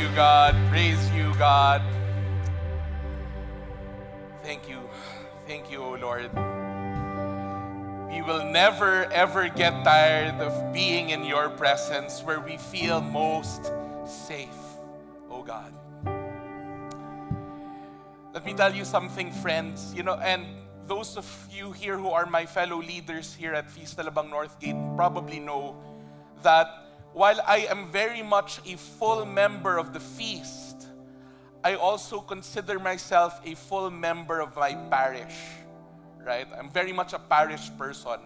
you, God. Praise you, God. Thank you. Thank you, O Lord. We will never ever get tired of being in your presence where we feel most safe, oh God. Let me tell you something, friends, and those of you here who are my fellow leaders here at Feast Alabang Northgate probably know that while I am very much a full member of the feast, I also consider myself a full member of my parish. Right? I'm very much a parish person.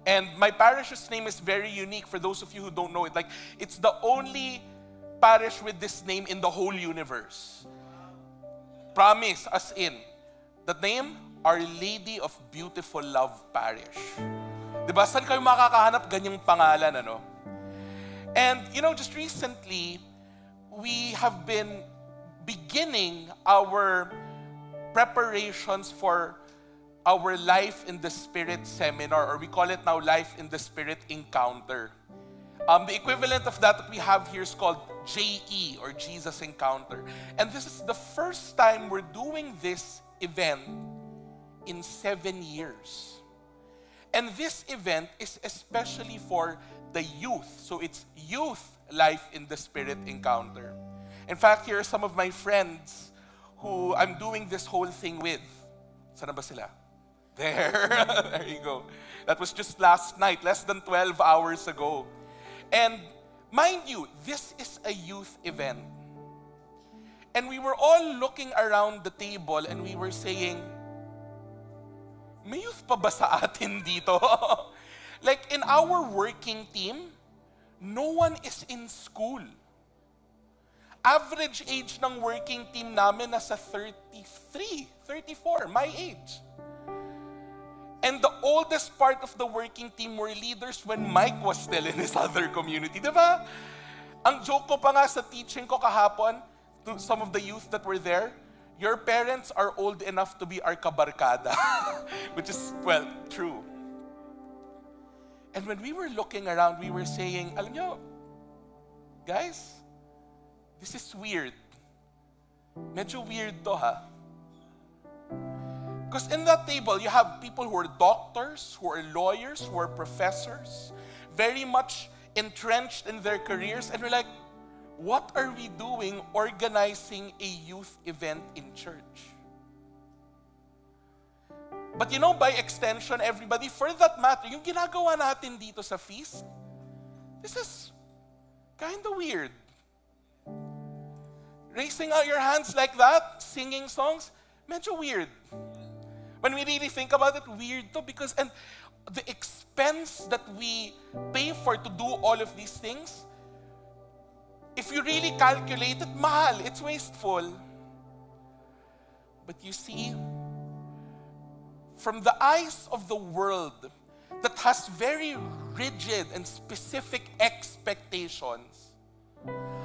And my parish's name is very unique for those of you who don't know it. Like, it's the only parish with this name in the whole universe. Promise, as in, the name, Our Lady of Beautiful Love Parish. Diba? Saan kayo makakahanap ganyang pangalan, ano? And, just recently, we have been beginning our preparations for our Life in the Spirit seminar, or we call it now Life in the Spirit Encounter. The equivalent of that we have here is called JE, or Jesus Encounter. And this is the first time we're doing this event in 7 years. And this event is especially for the youth. So it's Youth Life in the Spirit Encounter. In fact, here are some of my friends who I'm doing this whole thing with. Sana ba sila? There. There you go. That was just last night, less than 12 hours ago. And mind you, this is a youth event. And we were all looking around the table and we were saying, may youth pa ba sa atin dito? Like in our working team, no one is in school. Average age ng working team namin nasa 33, 34, my age. And the oldest part of the working team were leaders when Mike was still in his other community. Diba? Ang joke ko pa nga sa teaching ko kahapon to some of the youth that were there, your parents are old enough to be our kabarkada. Which is, well, true. And when we were looking around, we were saying, alam nyo, guys, this is weird. Medyo weird to, ha? Because in that table, you have people who are doctors, who are lawyers, who are professors, very much entrenched in their careers. And we're like, what are we doing organizing a youth event in church? But by extension, everybody, for that matter, yung ginagawa natin dito sa feast, this is kind of weird. Raising out your hands like that, singing songs, medyo weird. When we really think about it, weird to, because and the expense that we pay for to do all of these things, if you really calculate it, mahal, it's wasteful. But you see, from the eyes of the world that has very rigid and specific expectations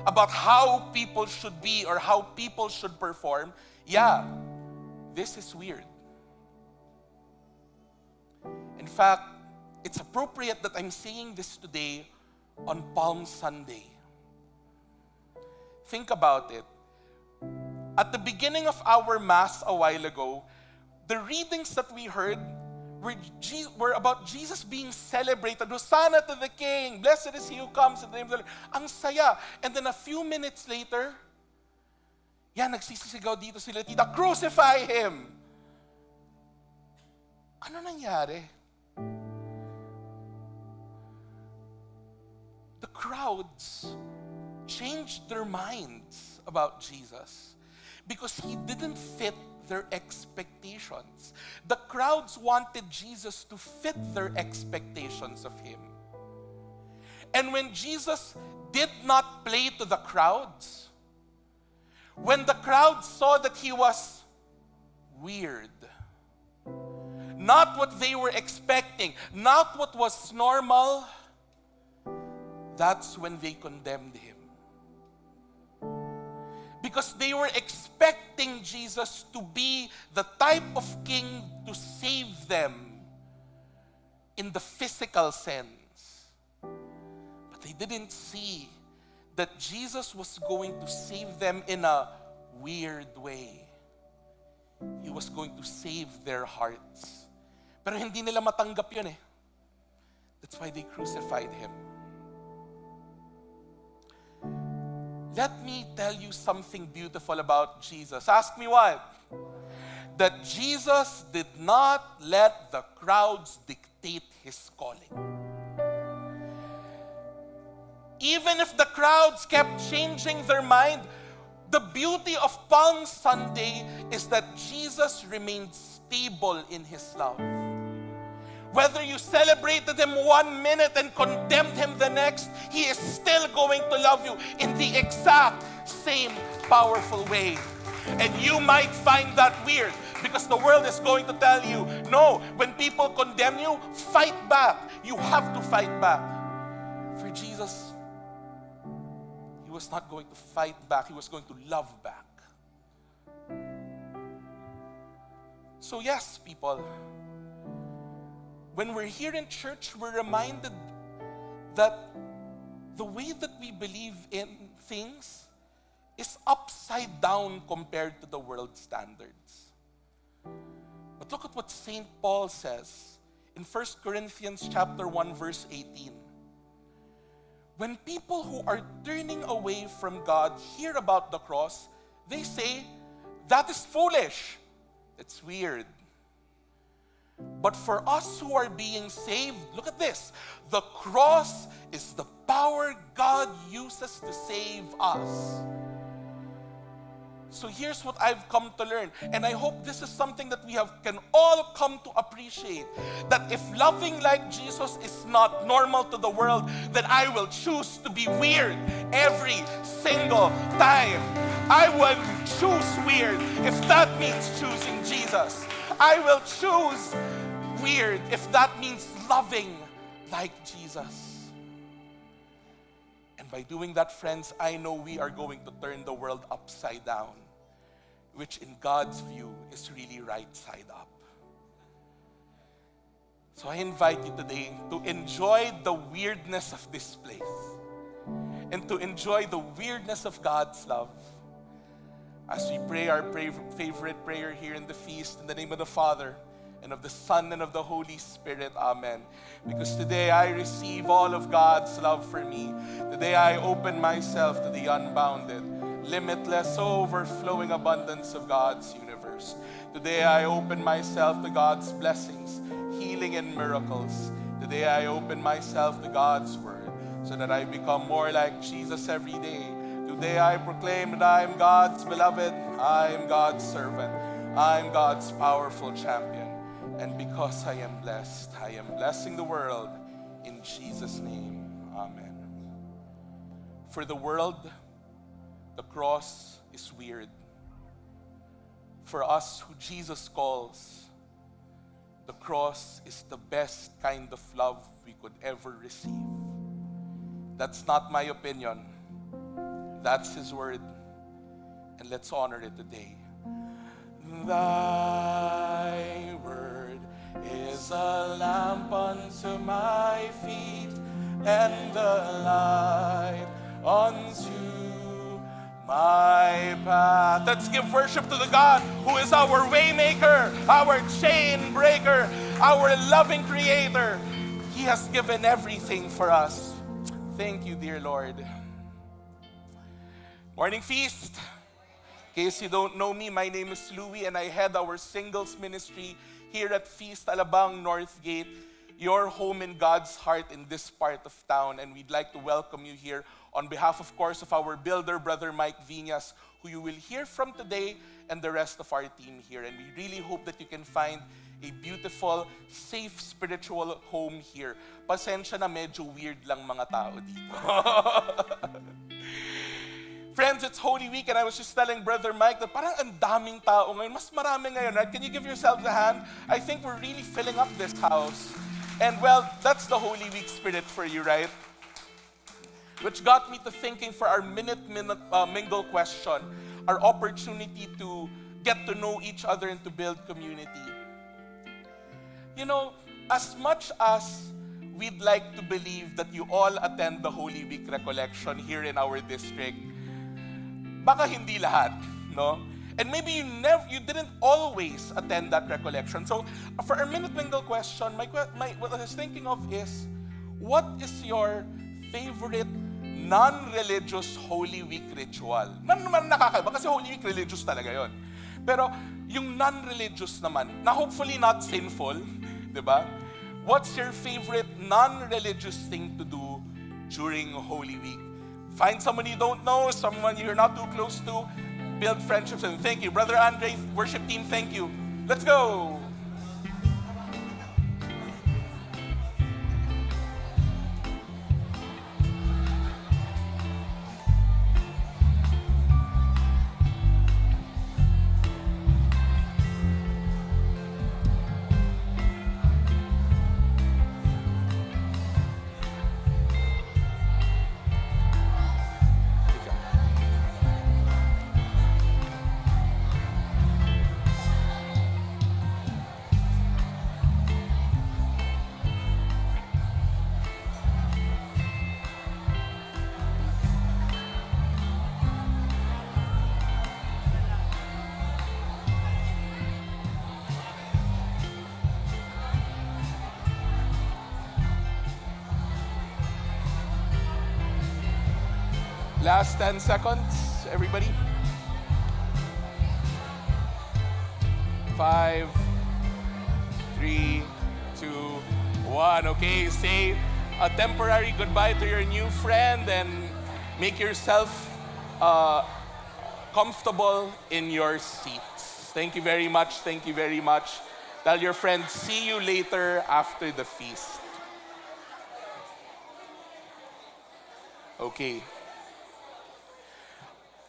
about how people should be or how people should perform, yeah, this is weird. In fact, it's appropriate that I'm saying this today on Palm Sunday. Think about it. At the beginning of our Mass a while ago, the readings that we heard were about Jesus being celebrated. Hosanna to the King! Blessed is he who comes in the name of the Lord. Ang saya. And then a few minutes later, nagsisisigaw dito sila, tita, crucify him! Ano nangyari? The crowds changed their minds about Jesus because he didn't fit their expectations. The crowds wanted Jesus to fit their expectations of him. And when Jesus did not play to the crowds, when the crowds saw that he was weird, not what they were expecting, not what was normal, that's when they condemned him. Because they were expecting Jesus to be the type of king to save them in the physical sense. But they didn't see that Jesus was going to save them in a weird way. He was going to save their hearts. Pero hindi nila matanggap yun eh. That's why they crucified Him. Let me tell you something beautiful about Jesus. Ask me what? That Jesus did not let the crowds dictate His calling. Even if the crowds kept changing their mind, the beauty of Palm Sunday is that Jesus remained stable in His love. Whether you celebrated Him 1 minute and condemned Him the next, He is still going to love you in the exact same powerful way. And you might find that weird because the world is going to tell you, no, when people condemn you, fight back. You have to fight back. For Jesus, He was not going to fight back. He was going to love back. So yes, people, when we're here in church, we're reminded that the way that we believe in things is upside down compared to the world standards. But look at what St. Paul says in 1 Corinthians chapter 1, verse 18. When people who are turning away from God hear about the cross, they say, that is foolish. It's weird. But for us who are being saved, look at this. The cross is the power God uses to save us. So here's what I've come to learn, and I hope this is something that we can all come to appreciate, that if loving like Jesus is not normal to the world, then I will choose to be weird every single time. I will choose weird if that means choosing Jesus. I will choose weird if that means loving like Jesus. And by doing that, friends, I know we are going to turn the world upside down, which in God's view is really right side up. So I invite you today to enjoy the weirdness of this place and to enjoy the weirdness of God's love as we pray our favorite prayer here in the feast, in the name of the Father, and of the Son, and of the Holy Spirit. Amen. Because today I receive all of God's love for me. Today I open myself to the unbounded, limitless, overflowing abundance of God's universe. Today I open myself to God's blessings, healing and miracles. Today I open myself to God's word so that I become more like Jesus every day. Today I proclaim that I am God's beloved, I am God's servant, I am God's powerful champion. And because I am blessed, I am blessing the world in Jesus' name. Amen. For the world, the cross is weird. For us who Jesus calls, the cross is the best kind of love we could ever receive. That's not my opinion. That's His word. And let's honor it today. Thy word is a lamp unto my feet and a light unto my path. Let's give worship to the God who is our way maker, our chain breaker, our loving creator. He has given everything for us. Thank you, dear Lord. Morning feast. In case you don't know me, my name is Louie and I head our singles ministry here at Feast Alabang Northgate, your home in God's heart in this part of town. And we'd like to welcome you here on behalf, of course, of our builder, Brother Mike Viñas, who you will hear from today, and the rest of our team here. And we really hope that you can find a beautiful, safe, spiritual home here. Pasensya na medyo weird lang mga tao dito. Friends, it's Holy Week and I was just telling Brother Mike that parang ang daming tao ngayon. Mas marami ngayon, right? Can you give yourselves a hand? I think we're really filling up this house. And well, that's the Holy Week spirit for you, right? Which got me to thinking for our mingle question, our opportunity to get to know each other and to build community. You know, as much as we'd like to believe that you all attend the Holy Week recollection here in our district. Baka hindi lahat, no? And maybe you didn't always attend that recollection. So for our minute mingle question, what I was thinking of is, what is your favorite non-religious Holy Week ritual? Naman nakakaiba kasi Holy Week religious talaga yon. Pero yung non-religious naman, na hopefully not sinful, di ba? What's your favorite non-religious thing to do during Holy Week? Find someone you don't know, someone you're not too close to, build friendships, and thank you. Brother Andre, worship team, thank you. Let's go! Last 10 seconds, everybody. 5, 3, 2, 1. Okay, say a temporary goodbye to your new friend and make yourself comfortable in your seats. Thank you very much. Thank you very much. Tell your friend, see you later after the feast. Okay.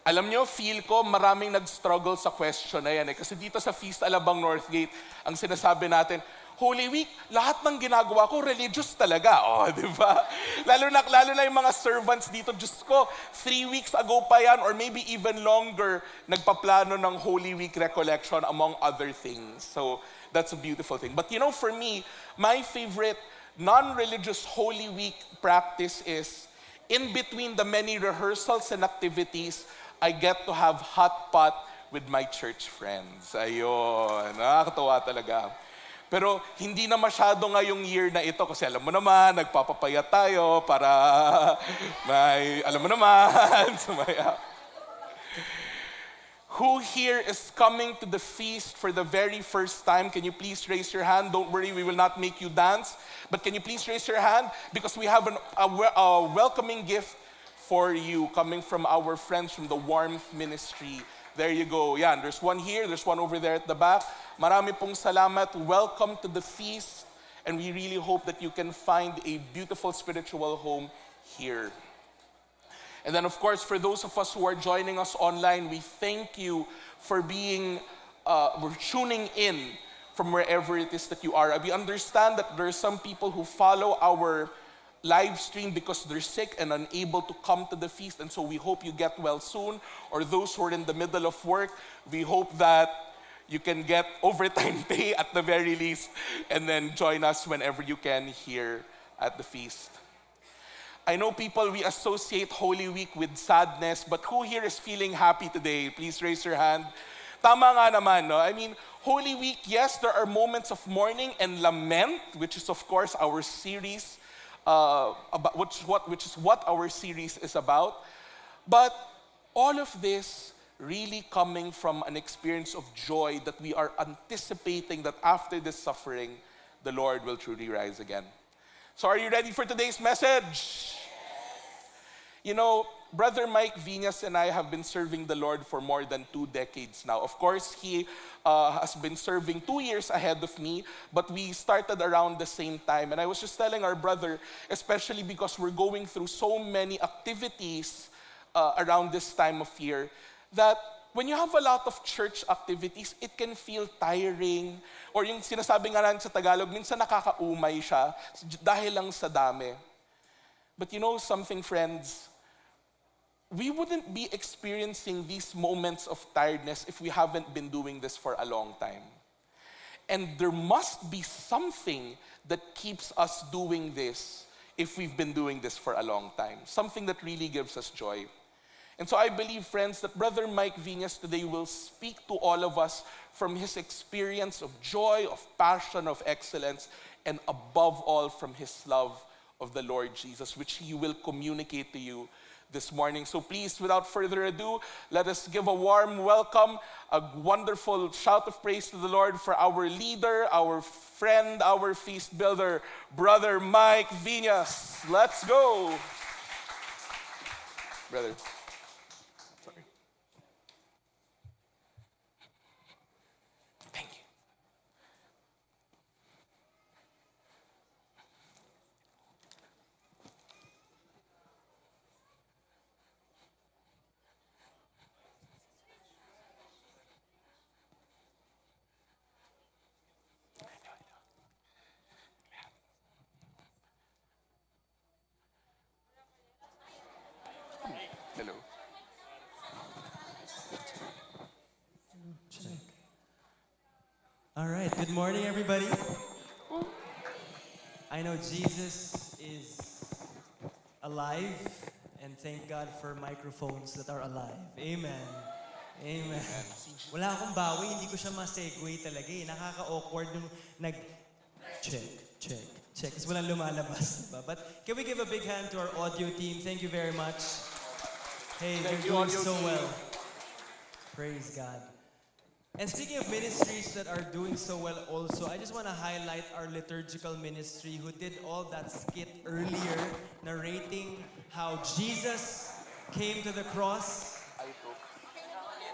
Alam nyo, feel ko maraming nag-struggle sa question na yan. Kasi dito sa Feast Alabang Northgate, ang sinasabi natin, Holy Week, lahat ng ginagawa ko, religious talaga. Oh, di ba? Lalo na yung mga servants dito, Diyos ko, 3 weeks ago pa yan, or maybe even longer, nagpaplano ng Holy Week recollection among other things. So, that's a beautiful thing. But you know, for me, my favorite non-religious Holy Week practice is, in between the many rehearsals and activities, I get to have hot pot with my church friends. Ayun, nakakatawa talaga. Pero hindi na masyado ngayong year na ito kasi alam mo naman, nagpapapayat tayo para may, alam mo naman, sumaya. Who here is coming to the feast for the very first time? Can you please raise your hand? Don't worry, we will not make you dance. But can you please raise your hand? Because we have a welcoming gift for you coming from our friends from the Warmth Ministry. There you go. Yan, there's one here, there's one over there at the back. Marami pong salamat. Welcome to the feast. And we really hope that you can find a beautiful spiritual home here. And then of course, for those of us who are joining us online, we thank you for we're tuning in from wherever it is that you are. We understand that there are some people who follow our live stream because they're sick and unable to come to the feast, and so we hope you get well soon. Or those who are in the middle of work, we hope that you can get overtime pay at the very least, and then join us whenever you can here at the feast. I know people, we associate Holy Week with sadness, but who here is feeling happy today? Please raise your hand. Tama nga naman, no? I mean, Holy Week, yes, there are moments of mourning and lament, which is of course our series, which is what our series is about. But all of this really coming from an experience of joy that we are anticipating that after this suffering, the Lord will truly rise again. So are you ready for today's message? You know, Brother Mike Viñas and I have been serving the Lord for more than 2 decades now. Of course, he has been serving 2 years ahead of me, but we started around the same time. And I was just telling our brother, especially because we're going through so many activities around this time of year, that when you have a lot of church activities, it can feel tiring. Or yung sinasabi nga natin sa Tagalog, minsan nakakaumay siya dahil lang sa dami. But you know something, friends? We wouldn't be experiencing these moments of tiredness if we haven't been doing this for a long time. And there must be something that keeps us doing this if we've been doing this for a long time. Something that really gives us joy. And so I believe, friends, that Brother Mike Viñas today will speak to all of us from his experience of joy, of passion, of excellence, and above all from his love of the Lord Jesus, which he will communicate to you this morning. So please, without further ado, let us give a warm welcome, a wonderful shout of praise to the Lord for our leader, our friend, our feast builder, Brother Mike Viñas. Let's go. Brother. Sorry. Thank you. Hello. Check. All right, good morning, everybody. I know Jesus is alive, and thank God for microphones that are alive. Amen. Amen. Wala akong bawi, hindi ko siya ma-segue talaga eh. Nakaka-awkward nung check, check. Kasi walang lumalabas, diba? But can we give a big hand to our audio team? Thank you very much. Hey, Thank you're you, doing audio so team. well. Praise God. And speaking of ministries that are doing so well also, I just want to highlight our liturgical ministry who did all that skit earlier, narrating how Jesus came to the cross.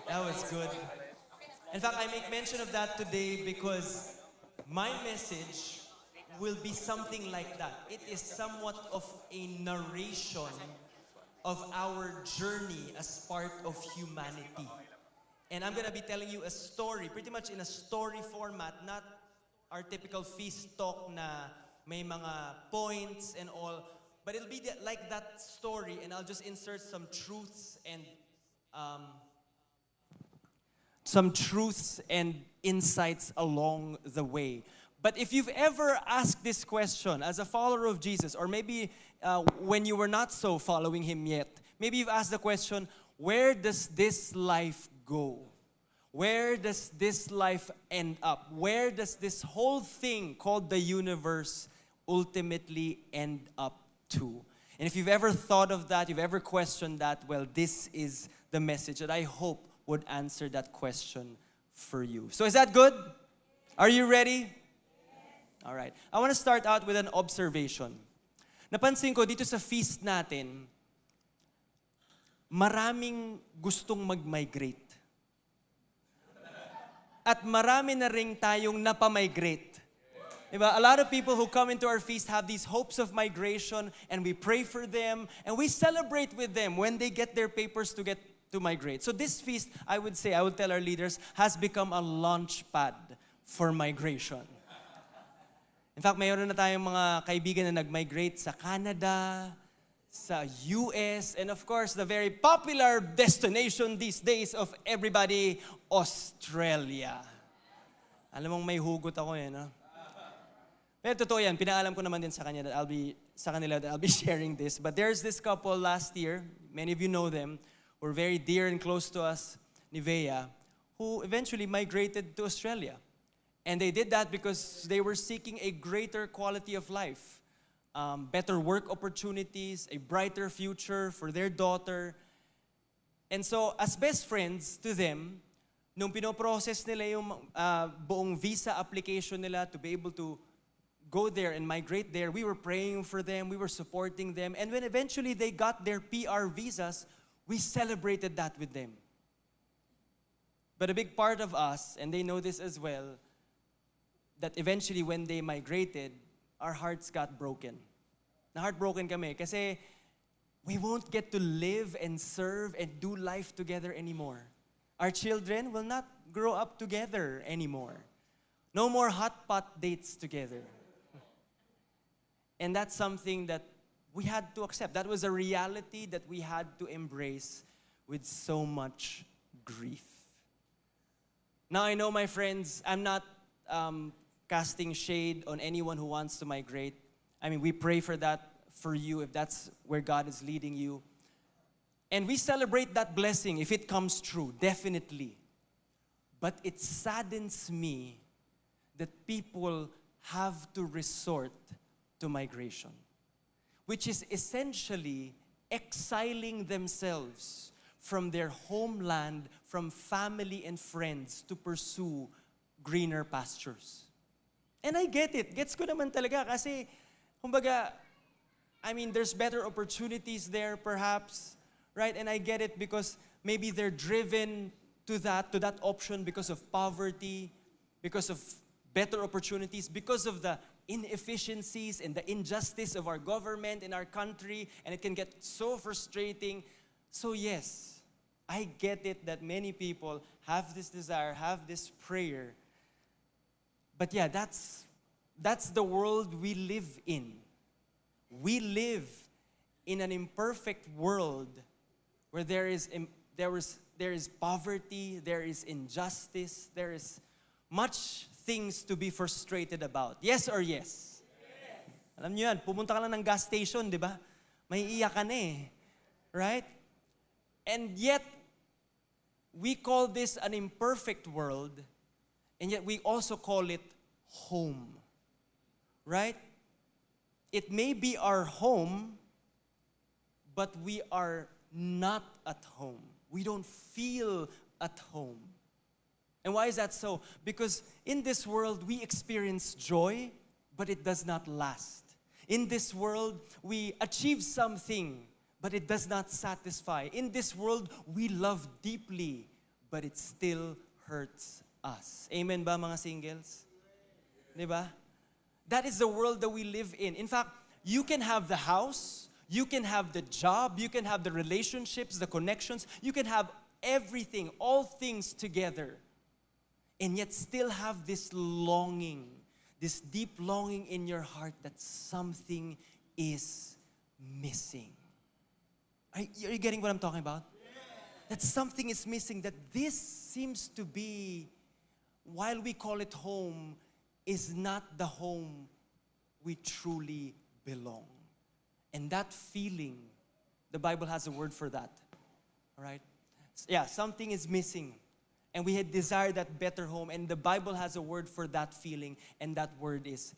That was good. In fact, I make mention of that today because my message will be something like that. It is somewhat of a narration of our journey as part of humanity. And I'm gonna be telling you a story, pretty much in a story format, not our typical feast talk na may mga points and all, but it'll be like that story, and I'll just insert some truths and insights along the way. But if you've ever asked this question as a follower of Jesus, or maybe when you were not so following him yet, maybe you've asked the question, where does this life go? Where does this life end up? Where does this whole thing called the universe ultimately end up to? And if you've ever thought of that, you've ever questioned that, well, this is the message that I hope would answer that question for you. So is that good? Are you ready? All right. I want to start out with an observation. Napansin ko dito sa feast natin, maraming gustong mag-migrate. At marami na ring tayong napamigrate. Diba? A lot of people who come into our feast have these hopes of migration, and we pray for them, and we celebrate with them when they get their papers to migrate. So this feast, I would tell our leaders, has become a launch pad for migration. In fact, mayroon na tayong mga kaibigan na nag-migrate sa Canada, sa US, and of course, the very popular destination these days of everybody, Australia. Alam mong may hugot ako no? Pero totoo yan, pinaalam ko naman din sa kanila that I'll be sharing this. But there's this couple last year, many of you know them, who are very dear and close to us, Nivea, who eventually migrated to Australia. And they did that because they were seeking a greater quality of life, better work opportunities, a brighter future for their daughter. And so, as best friends to them, nung pinoprocess nila yung buong visa application nila to be able to go there and migrate there, we were praying for them, we were supporting them. And when eventually they got their PR visas, we celebrated that with them. But a big part of us, and they know this as well, that eventually when they migrated, our hearts got broken. Na-heartbroken kami kasi we won't get to live and serve and do life together anymore. Our children will not grow up together anymore. No more hot pot dates together. And that's something that we had to accept. That was a reality that we had to embrace with so much grief. Now I know, my friends, I'm not casting shade on anyone who wants to migrate. I mean, we pray for that for you if that's where God is leading you. And we celebrate that blessing if it comes true, definitely. But it saddens me that people have to resort to migration, which is essentially exiling themselves from their homeland, from family and friends to pursue greener pastures. And I get it. Gets ko naman talaga kasi, kumbaga, I mean, there's better opportunities there perhaps, right? And I get it because maybe they're driven to that option because of poverty, because of better opportunities, because of the inefficiencies and the injustice of our government in our country, and it can get so frustrating. So yes, I get it that many people have this desire, have this prayer. But yeah, that's the world we live in. We live in an imperfect world where there is poverty, there is injustice, there is much things to be frustrated about. Yes or yes? Alam niyo yan, pumunta ka lang ng gas station, di ba? May iiyak ka na eh. Right? And yet, we call this an imperfect world, and yet we also call it home. Right? It may be our home, but we are not at home. We don't feel at home. And why is that so? Because in this world, we experience joy, but it does not last. In this world, we achieve something, but it does not satisfy. In this world, we love deeply, but it still hurts us. Amen ba, mga singles? Diba? That is the world that we live in. In fact, you can have the house, you can have the job, you can have the relationships, the connections, you can have everything, all things together, and yet still have this longing, this deep longing in your heart that something is missing. Are you getting what I'm talking about? That something is missing, that this seems to be, while we call it home, is not the home we truly belong. And that feeling, the Bible has a word for that. All right? Yeah, something is missing. And we had desired that better home. And the Bible has a word for that feeling. And that word is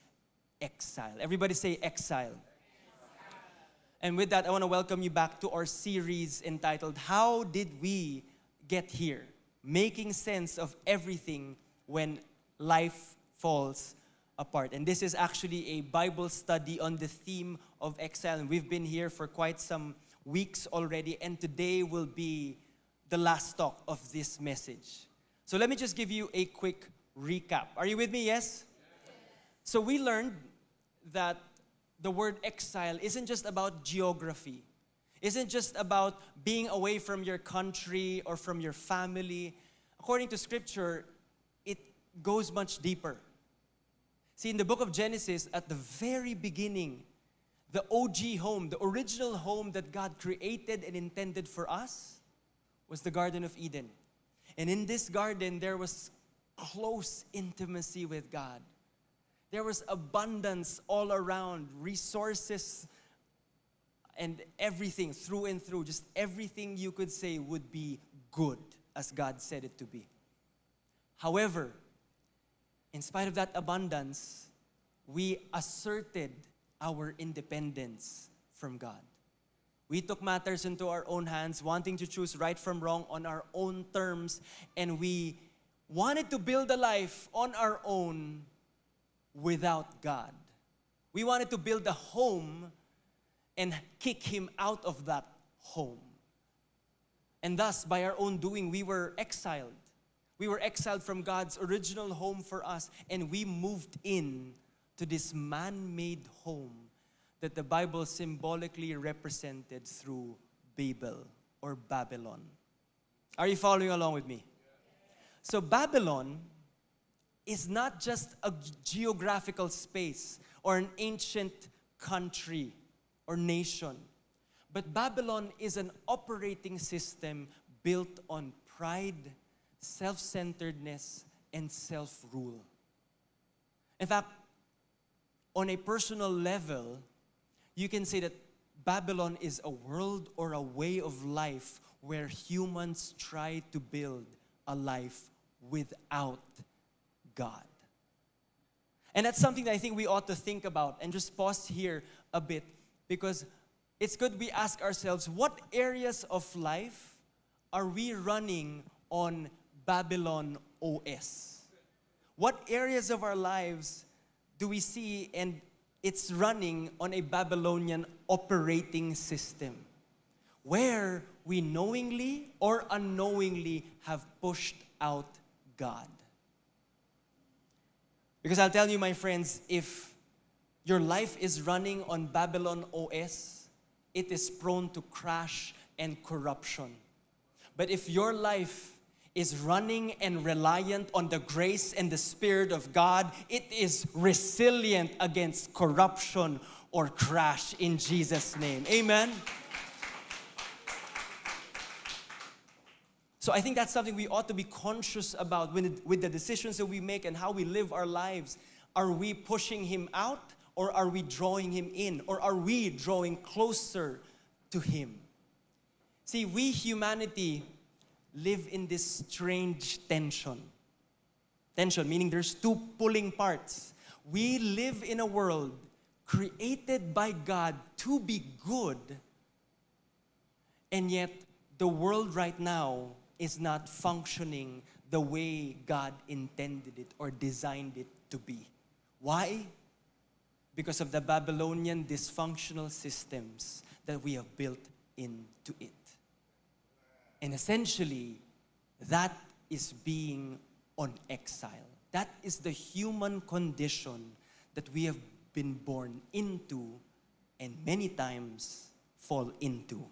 exile. Everybody say exile. And with that, I want to welcome you back to our series entitled, How Did We Get Here? Making sense of everything when life falls apart. And this is actually a Bible study on the theme of exile. And we've been here for quite some weeks already. And today will be the last talk of this message. So let me just give you a quick recap. Are you with me? Yes? So we learned that the word exile isn't just about geography. Isn't just about being away from your country or from your family. According to Scripture, it goes much deeper. See, in the book of Genesis, at the very beginning, the OG home, the original home that God created and intended for us was the Garden of Eden. And in this garden, there was close intimacy with God. There was abundance all around, resources and everything through and through. Just everything you could say would be good as God said it to be. However, in spite of that abundance, we asserted our independence from God. We took matters into our own hands, wanting to choose right from wrong on our own terms, and we wanted to build a life on our own without God. We wanted to build a home and kick Him out of that home. And thus, by our own doing, we were exiled. We were exiled from God's original home for us, and we moved in to this man-made home that the Bible symbolically represented through Babel or Babylon. Are you following along with me? So Babylon is not just a geographical space or an ancient country or nation, but Babylon is an operating system built on pride, self-centeredness, and self-rule. In fact, on a personal level, you can say that Babylon is a world or a way of life where humans try to build a life without God. And that's something that I think we ought to think about, and just pause here a bit, because it's good we ask ourselves, what areas of life are we running on Babylon OS? What areas of our lives do we see and it's running on a Babylonian operating system, where we knowingly or unknowingly have pushed out God? Because I'll tell you, my friends, if your life is running on Babylon OS, it is prone to crash and corruption. But if your life is running and reliant on the grace and the Spirit of God, it is resilient against corruption or crash in Jesus' name. Amen? So I think that's something we ought to be conscious about with the decisions that we make and how we live our lives. Are we pushing Him out, or are we drawing Him in? Or are we drawing closer to Him? See, we humanity live in this strange tension. Tension meaning there's two pulling parts. We live in a world created by God to be good, and yet the world right now is not functioning the way God intended it or designed it to be. Why? Because of the Babylonian dysfunctional systems that we have built into it. And essentially, that is being on exile. That is the human condition that we have been born into and many times fall into.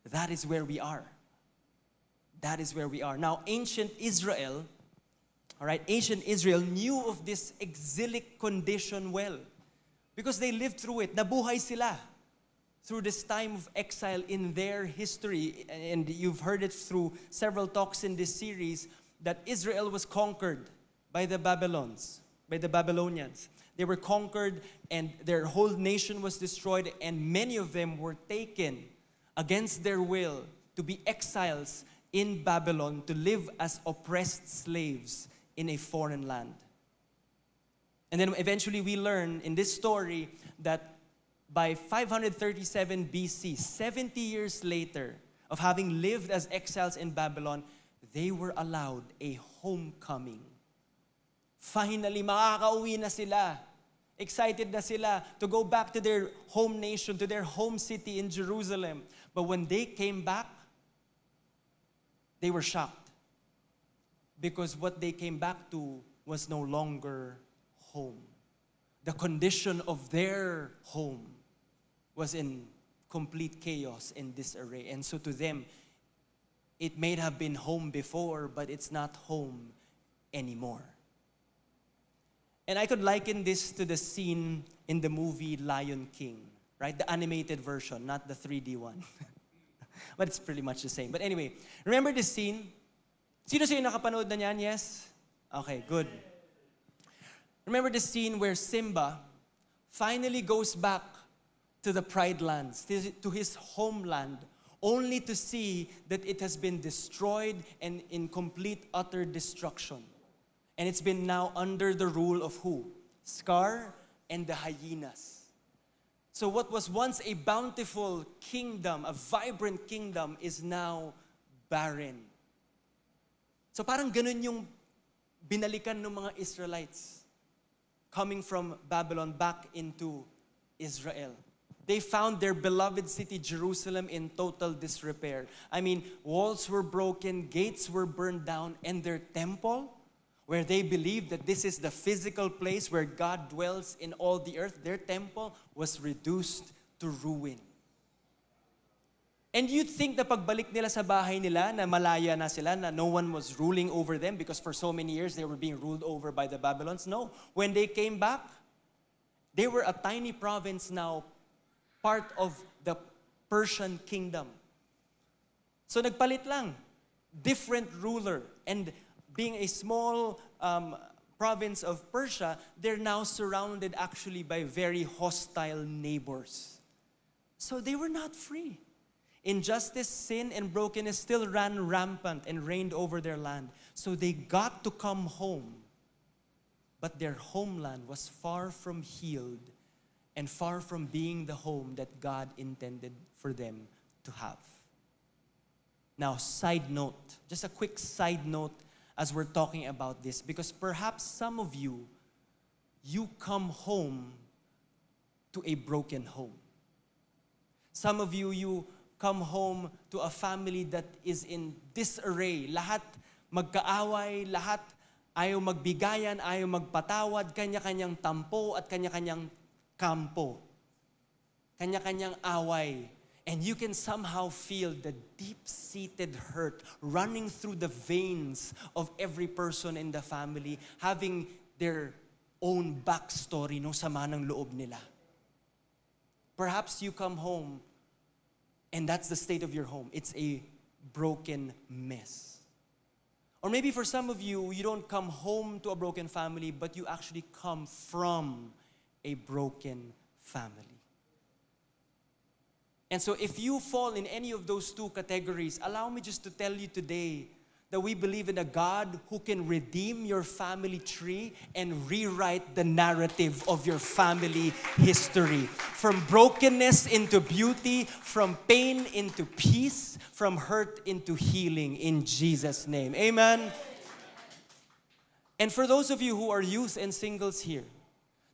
That is where we are. That is where we are. Now, ancient Israel, ancient Israel knew of this exilic condition well, because they lived through it. Nabuhay sila through this time of exile in their history. And you've heard it through several talks in this series, that Israel was conquered by the Babylonians. They were conquered and their whole nation was destroyed, and many of them were taken against their will to be exiles in Babylon, to live as oppressed slaves in a foreign land. And then eventually we learn in this story that by 537 BC, 70 years later of having lived as exiles in Babylon, they were allowed a homecoming. Finally, makakauwi na sila. Excited na sila to go back to their home nation, to their home city in Jerusalem. But when they came back, they were shocked, because what they came back to was no longer home. The condition of their home was in complete chaos and disarray. And so to them, it may have been home before, but it's not home anymore. And I could liken this to the scene in the movie Lion King, right? The animated version, not the 3D one. But it's pretty much the same. But anyway, remember this scene? Sino nakapanood na niyan? Yes? Okay, good. Remember the scene where Simba finally goes back to the Pride Lands, to his homeland, only to see that it has been destroyed and in complete, utter destruction. And it's been now under the rule of who? Scar and the hyenas. So what was once a bountiful kingdom, a vibrant kingdom, is now barren. So parang ganun yung binalikan ng mga Israelites coming from Babylon back into Israel. They found their beloved city, Jerusalem, in total disrepair. I mean, walls were broken, gates were burned down, and their temple, where they believed that this is the physical place where God dwells in all the earth, their temple was reduced to ruin. And you'd think na pagbalik nila sa bahay nila, na malaya na sila, na no one was ruling over them because for so many years they were being ruled over by the Babylons. No. When they came back, they were a tiny province now, part of the Persian kingdom. So nagpalit lang. Different ruler. And being a small province of Persia, they're now surrounded actually by very hostile neighbors. So they were not free. Injustice, sin, and brokenness still ran rampant and reigned over their land. So they got to come home. But their homeland was far from healed and far from being the home that God intended for them to have. Now, side note, just a quick side note as we're talking about this, because perhaps some of you come home to a broken home. Some of you come home to a family that is in disarray. Lahat magkaaway, lahat ayaw magbigayan, ayaw magpatawad, kanya-kanyang tampo at kanya-kanyang kampo. Kanya-kanyang away. And you can somehow feel the deep-seated hurt running through the veins of every person in the family, having their own backstory, no sama ng loob nila. Perhaps you come home and that's the state of your home. It's a broken mess. Or maybe for some of you, you don't come home to a broken family, but you actually come from a broken family. And so if you fall in any of those two categories, allow me just to tell you today that we believe in a God who can redeem your family tree and rewrite the narrative of your family history. From brokenness into beauty, from pain into peace, from hurt into healing in Jesus' name. Amen? And for those of you who are youth and singles here,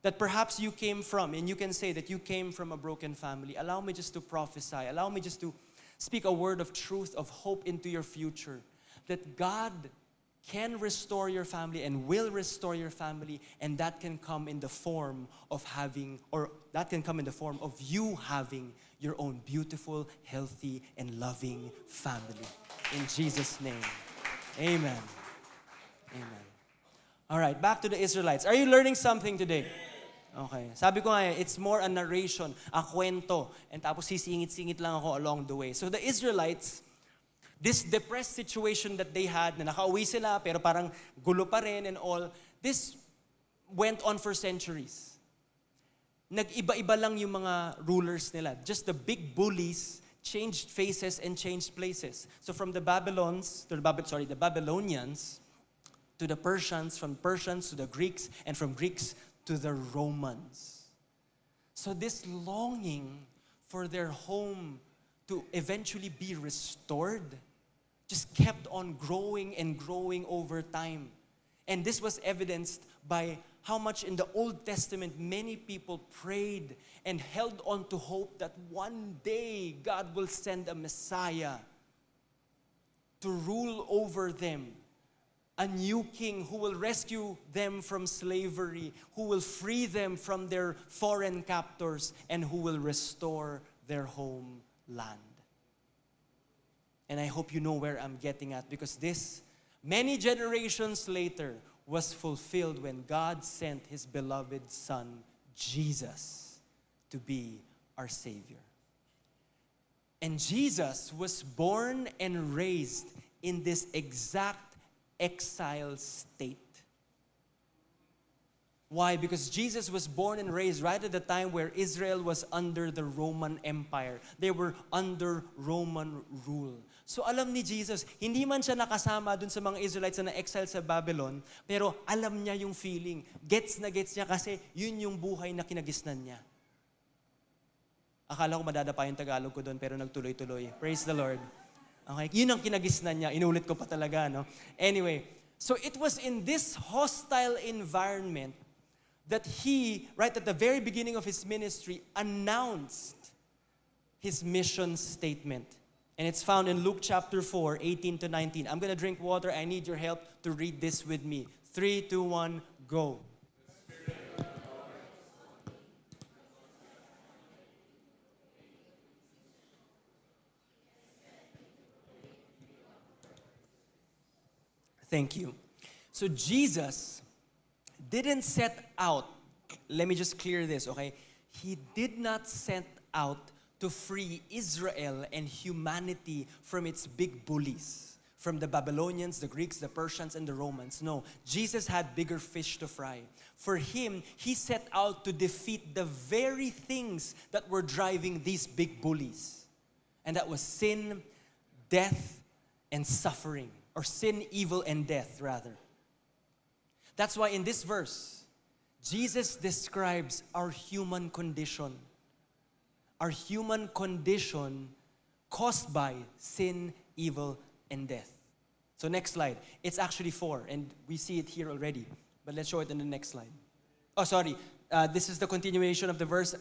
that perhaps you came from, and you can say that you came from a broken family, allow me just to prophesy, allow me just to speak a word of truth, of hope into your future, that God can restore your family and will restore your family, and that can come in the form of having, or that can come in the form of you having your own beautiful, healthy, and loving family. In Jesus' name, amen. Amen. All right, back to the Israelites. Are you learning something today? Okay. Sabi ko nga, it's more a narration, a kwento. And tapos sisingit-singit lang ako along the way. So the Israelites, this depressed situation that they had, na nakauwi sila, pero parang gulo pa rin and all, this went on for centuries. Nag-iba-iba lang yung mga rulers nila. Just the big bullies changed faces and changed places. So from the Babylonians to the Persians, from Persians to the Greeks, and from Greeks to the Romans. So this longing for their home to eventually be restored just kept on growing and growing over time. And this was evidenced by how much in the Old Testament many people prayed and held on to hope that one day God will send a Messiah to rule over them. A new king who will rescue them from slavery, who will free them from their foreign captors, and who will restore their homeland. And I hope you know where I'm getting at, because this, many generations later, was fulfilled when God sent His beloved Son, Jesus, to be our Savior. And Jesus was born and raised in this exact exile state. Why? Because Jesus was born and raised right at the time where Israel was under the Roman Empire. They were under Roman rule. So alam ni Jesus, hindi man siya nakasama dun sa mga Israelites na na-exile sa Babylon, pero alam niya yung feeling. Gets na gets niya kasi yun yung buhay na kinagisnan niya. Akala ko madadapa yung Tagalog ko dun, pero nagtuloy-tuloy. Praise the Lord. Okay, yun ang kinagisnan niya. Inulit ko pa talaga, no? Anyway, so it was in this hostile environment that He, right at the very beginning of His ministry, announced His mission statement. And it's found in Luke chapter 4, 18 to 19. I'm going to drink water. I need your help to read this with me. 3, 2, 1, go. Thank you. So Jesus didn't set out, let me just clear this, okay? He did not set out to free Israel and humanity from its big bullies, from the Babylonians, the Greeks, the Persians, and the Romans. No, Jesus had bigger fish to fry. For him, he set out to defeat the very things that were driving these big bullies. And that was sin, death, and suffering. Or sin, evil, and death, rather. That's why in this verse, Jesus describes our human condition. Our human condition caused by sin, evil, and death. So next slide. It's actually 4, and we see it here already. But let's show it in the next slide. Oh, sorry. This is the continuation of the verse.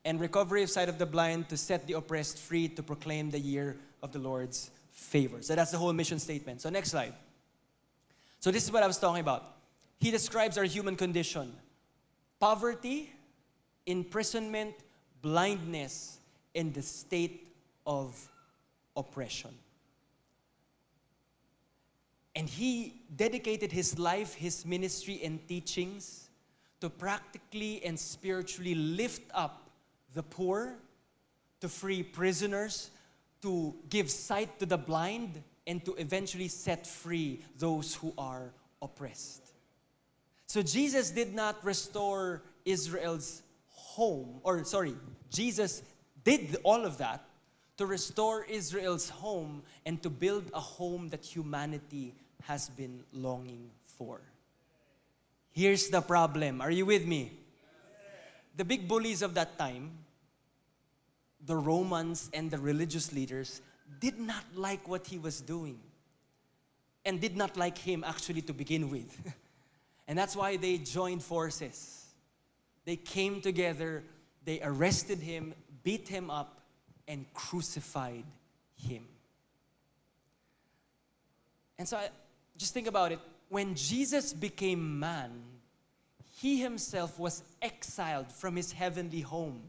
And recovery of sight of the blind, to set the oppressed free, to proclaim the year of the Lord's favor. So that's the whole mission statement. So next slide. So this is what I was talking about. He describes our human condition. Poverty, imprisonment, blindness, and the state of oppression. And he dedicated his life, his ministry, and teachings to practically and spiritually lift up the poor, to free prisoners, to give sight to the blind, and to eventually set free those who are oppressed. So Jesus did not restore Israel's home, Jesus did all of that to restore Israel's home and to build a home that humanity has been longing for. Here's the problem. Are you with me? The big bullies of that time, the Romans and the religious leaders, did not like what he was doing. And did not like him actually to begin with. And that's why they joined forces. They came together, they arrested him, beat him up, and crucified him. And so just think about it. When Jesus became man, he himself was exiled from his heavenly home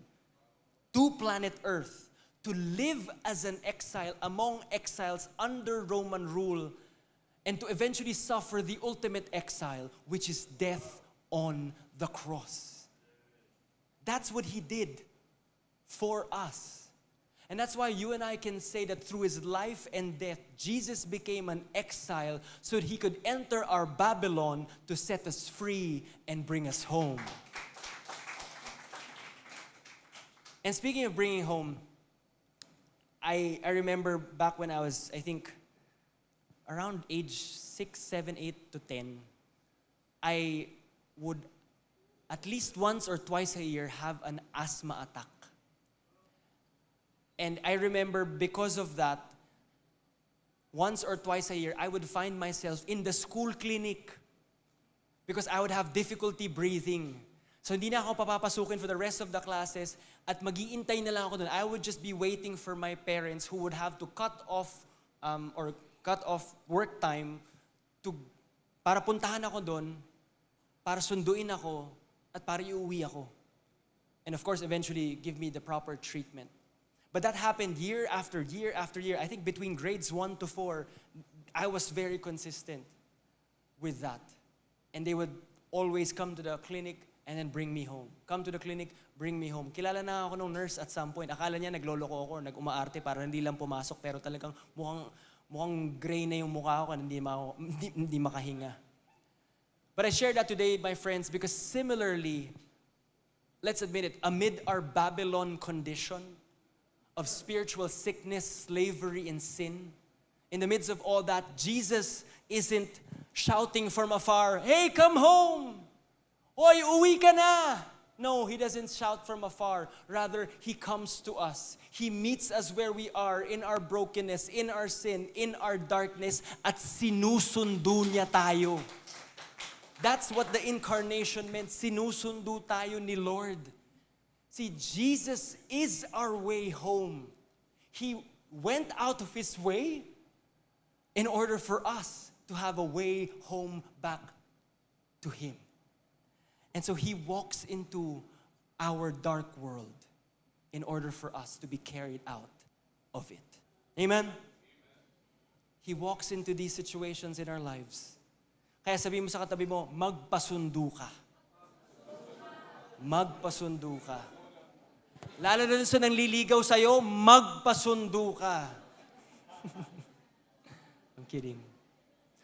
to planet Earth to live as an exile among exiles under Roman rule, and to eventually suffer the ultimate exile, which is death on the cross. That's what he did for us. And that's why you and I can say that through his life and death, Jesus became an exile so that he could enter our Babylon to set us free and bring us home. And speaking of bringing home, I remember back when I was, I think, around age 6, 7, 8 to 10, I would at least once or twice a year have an asthma attack. And I remember because of that, once or twice a year, I would find myself in the school clinic because I would have difficulty breathing. So hindi na ako papapasukin for the rest of the classes at mag-iintay na lang ako dun. I would just be waiting for my parents who would have to cut off work time para puntahan ako doon, para sunduin ako, at para iuwi ako. And of course, eventually give me the proper treatment. But that happened year after year after year. I think between grades 1 to 4, I was very consistent with that. And they would always come to the clinic and then bring me home. Come to the clinic, bring me home. Kilala na ako ng nurse at some point. Akala niya nagloloko ako, nag-umaarte para hindi lang pumasok, pero talagang mukhang gray na yung mukha ko, hindi makahinga. But I share that today, my friends, because similarly, let's admit it, amid our Babylon condition of spiritual sickness, slavery, and sin, in the midst of all that, Jesus isn't shouting from afar, "Hey, come home! Hoy, uwi ka na!" No, he doesn't shout from afar. Rather, he comes to us. He meets us where we are, in our brokenness, in our sin, in our darkness, at sinusundo niya tayo. That's what the incarnation meant. Sinusundo tayo ni Lord. See, Jesus is our way home. He went out of his way in order for us to have a way home back to him. And so he walks into our dark world in order for us to be carried out of it. Amen? He walks into these situations in our lives. Kaya sabihin mo sa katabi mo, magpasundo ka. Magpasundo ka. Lalo na sa nangliligaw sa'yo, magpasundo ka. kidding.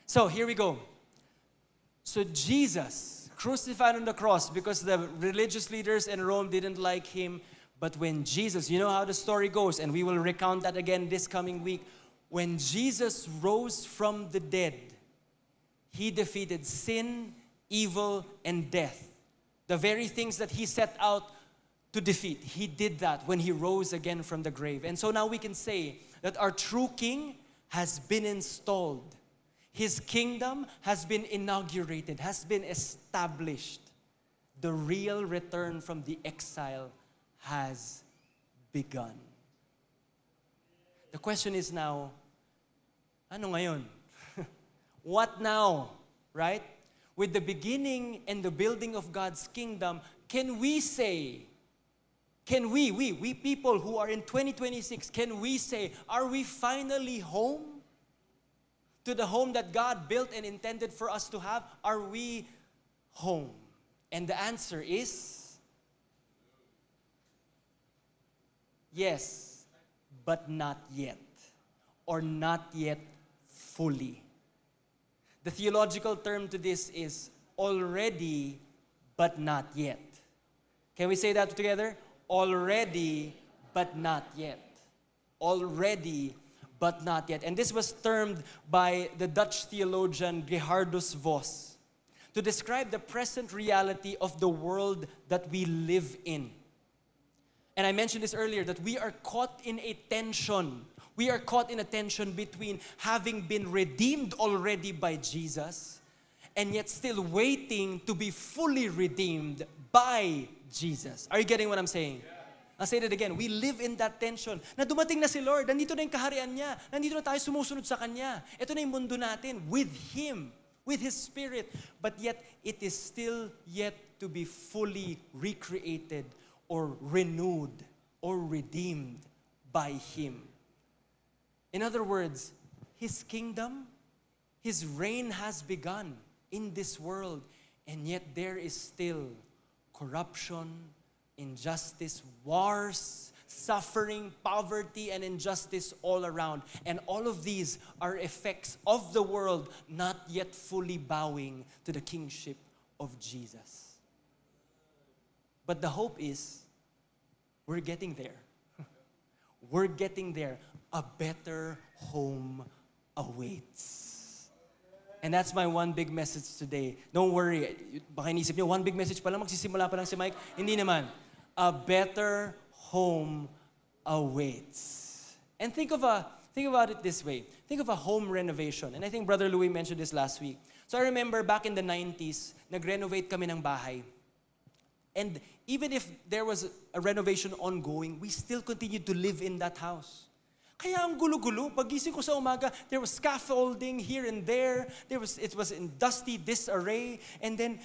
So here we go. So Jesus, crucified on the cross because the religious leaders in Rome didn't like him. But when Jesus, you know how the story goes, and we will recount that again this coming week. When Jesus rose from the dead, he defeated sin, evil, and death. The very things that he set out to defeat. He did that when he rose again from the grave. And so now we can say that our true king has been installed. His kingdom has been inaugurated, has been established. The real return from the exile has begun. The question is now, ano ngayon? What now? Right? With the beginning and the building of God's kingdom, can we say, we people who are in 2026, can we say, are we finally home? To the home that God built and intended for us to have? Are we home? And the answer is yes, but not yet. Or not yet fully. The theological term to this is already, but not yet. Can we say that together? Already, but not yet. Already, but not yet. And this was termed by the Dutch theologian Gerhardus Vos to describe the present reality of the world that we live in. And I mentioned this earlier, that we are caught in a tension. We are caught in a tension between having been redeemed already by Jesus and yet still waiting to be fully redeemed by Jesus. Are you getting what I'm saying? I'll say that again. We live in that tension. Na dumating na si Lord, nandito na yung kaharian niya, nandito na tayo sumusunod sa Kanya. Ito na yung mundo natin with Him, with His Spirit. But yet, it is still yet to be fully recreated or renewed or redeemed by Him. In other words, His kingdom, His reign has begun in this world, and yet there is still corruption, injustice, wars, suffering, poverty, and injustice all around. And all of these are effects of the world not yet fully bowing to the kingship of Jesus. But the hope is, we're getting there. We're getting there. A better home awaits. And that's my one big message today. Don't worry. Baka inisip niyo, one big message pa lang, magsisimula pa lang si Mike. Hindi naman. A better home awaits. And think about it this way. Think of a home renovation. And I think Brother Louie mentioned this last week. So I remember back in the 90s, nag-renovate kami ng bahay. And even if there was a renovation ongoing, we still continued to live in that house. Kaya ang gulo-gulo, pagising ko sa umaga, there was scaffolding here and there. It was in dusty disarray. And then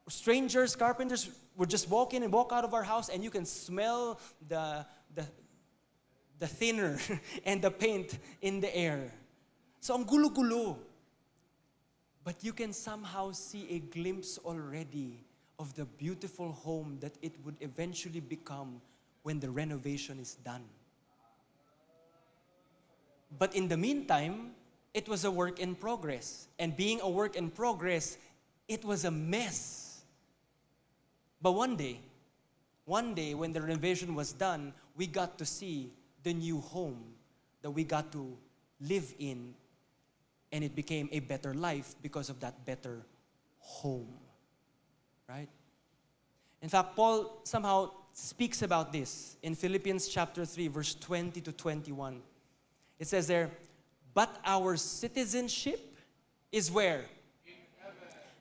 strangers, carpenters would just walk in and walk out of our house, and you can smell the thinner and the paint in the air. So ang gulo-gulo. But you can somehow see a glimpse already of the beautiful home that it would eventually become when the renovation is done. But in the meantime, it was a work in progress. And being a work in progress, it was a mess. But one day when the renovation was done, we got to see the new home that we got to live in, and it became a better life because of that better home. Right? In fact, Paul somehow speaks about this in Philippians chapter 3, verse 20 to 21. It says there, but our citizenship is where?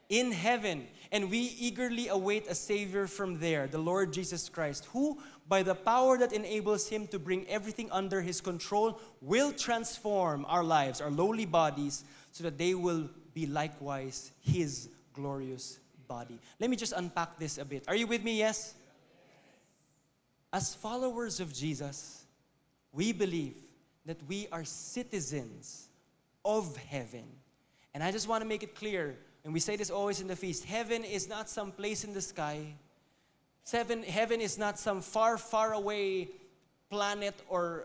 In heaven. And we eagerly await a Savior from there, the Lord Jesus Christ, who, by the power that enables Him to bring everything under His control, will transform our lives, our lowly bodies, so that they will be likewise His glorious body. Let me just unpack this a bit. Are you with me? Yes? As followers of Jesus, we believe that we are citizens of heaven. And I just want to make it clear, and we say this always in the feast, heaven is not some place in the sky. Heaven is not some far, far away planet or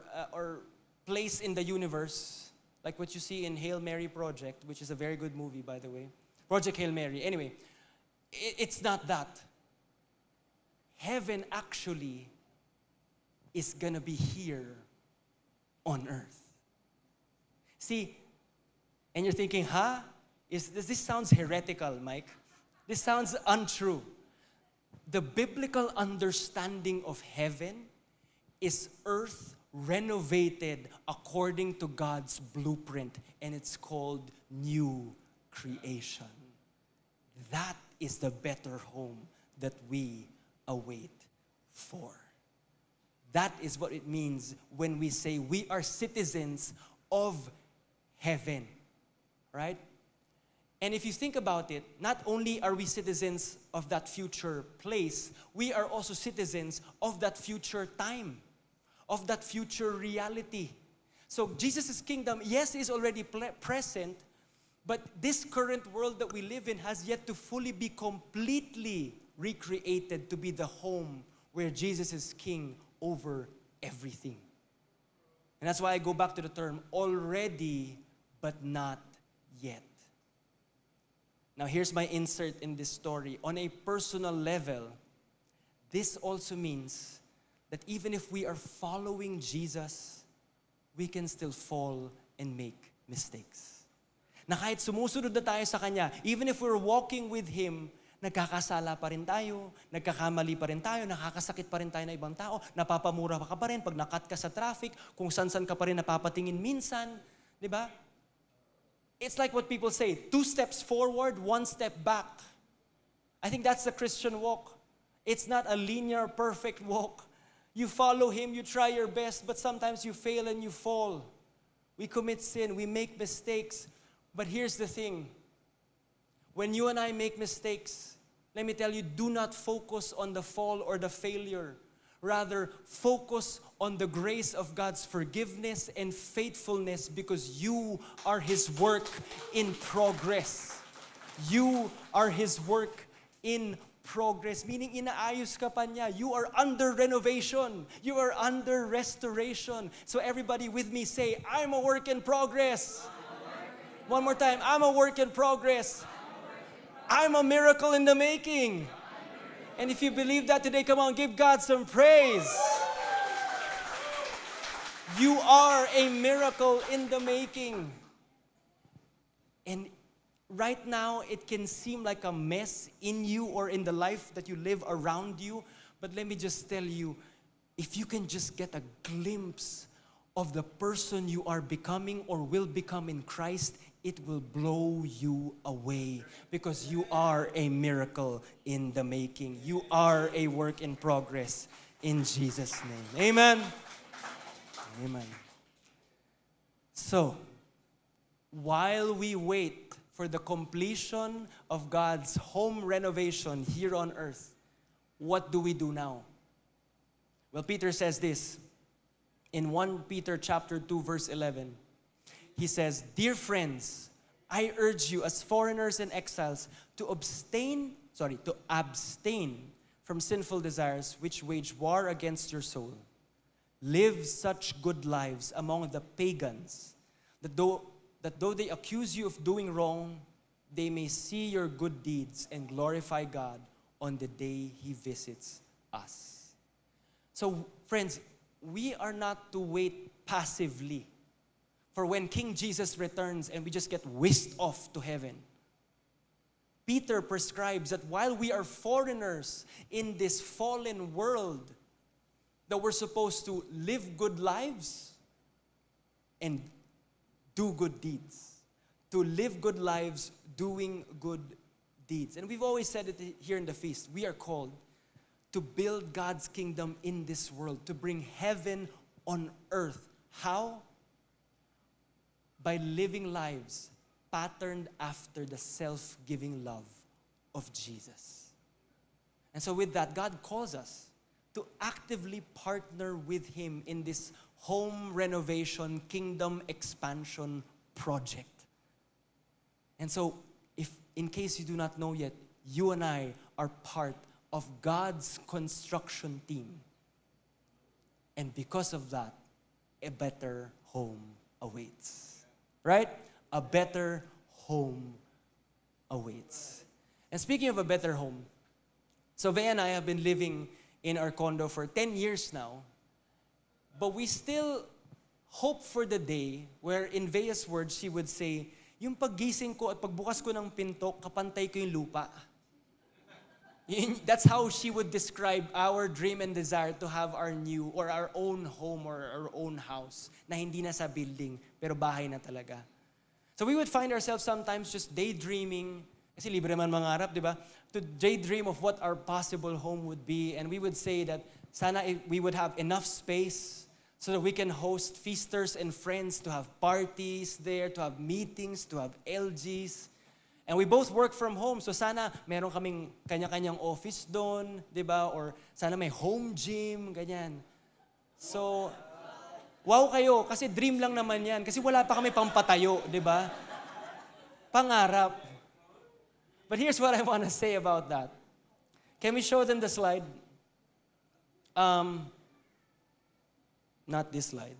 place in the universe. like what you see in Hail Mary Project, which is a very good movie, by the way. Project Hail Mary. Anyway, it's not that. Heaven actually is gonna be here on earth. See, and you're thinking, this sounds heretical, Mike. This sounds untrue. The biblical understanding of heaven is earth renovated according to God's blueprint, and it's called new creation. That is the better home that we await for. That is what it means when we say we are citizens of heaven, right? And if you think about it, not only are we citizens of that future place, we are also citizens of that future time, of that future reality. So Jesus' kingdom, yes, is already present, but this current world that we live in has yet to fully be completely recreated to be the home where Jesus is king over everything. And that's why I go back to the term already, but not yet. Now here's my insert in this story. On a personal level, this also means that even if we are following Jesus, we can still fall and make mistakes. Na kahit sumusunod na tayo sa Kanya, even if we're walking with Him, nagkakasala pa rin tayo, nagkakamali pa rin tayo, nakakasakit pa rin tayo na ibang tao, napapamura ka pa rin pag nakat ka sa traffic, kung san-san ka pa rin napapatingin minsan, di ba? It's like what people say, 2 steps forward, 1 step back. I think that's the Christian walk. It's not a linear, perfect walk. You follow Him, you try your best, but sometimes you fail and you fall. We commit sin, we make mistakes. But here's the thing. When you and I make mistakes, let me tell you, do not focus on the fall or the failure. Rather, focus on the grace of God's forgiveness and faithfulness because you are His work in progress. You are His work in progress. Meaning, inaayos ka pa niya. You are under renovation. You are under restoration. So everybody with me say, I'm a work in progress. One more time, I'm a work in progress. I'm a miracle in the making. And if you believe that today, come on, give God some praise. You are a miracle in the making. And right now, it can seem like a mess in you or in the life that you live around you. But let me just tell you, if you can just get a glimpse of the person you are becoming or will become in Christ, it will blow you away because you are a miracle in the making. You are a work in progress in Jesus' name. Amen. Amen. So, while we wait for the completion of God's home renovation here on earth, what do we do now? Well, Peter says this in 1 Peter chapter 2, verse 11. He says, "Dear friends, I urge you as foreigners and exiles to abstain from sinful desires which wage war against your soul. Live such good lives among the pagans, that though they accuse you of doing wrong, they may see your good deeds and glorify God on the day He visits us." So, friends, we are not to wait passively for when King Jesus returns and we just get whisked off to heaven. Peter prescribes that while we are foreigners in this fallen world, that we're supposed to live good lives and do good deeds. To live good lives, doing good deeds. And we've always said it here in the feast, we are called to build God's kingdom in this world, to bring heaven on earth. How? By living lives patterned after the self-giving love of Jesus. And so with that, God calls us to actively partner with Him in this home renovation, kingdom expansion project. And so, if in case you do not know yet, you and I are part of God's construction team. And because of that, a better home awaits. right? A better home awaits. And speaking of a better home, so Vea and I have been living in our condo for 10 years now, but we still hope for the day where in Vea's words, she would say, yung paggising ko at pagbukas ko ng pinto, kapantay ko yung lupa. That's how she would describe our dream and desire to have our new or our own home or our own house na hindi na sa building, pero bahay na talaga. So we would find ourselves sometimes just daydreaming, kasi libre man mangarap, di ba? To daydream of what our possible home would be, and we would say that sana we would have enough space so that we can host feasters and friends, to have parties there, to have meetings, to have LGs. And we both work from home, so sana meron kaming kanya-kanyang office doon, di ba? Or sana may home gym, ganyan. So, wow kayo, kasi dream lang naman yan. Kasi wala pa kami pampatayo, di ba? Pangarap. But here's what I want to say about that. Can we show them the slide? Not this slide.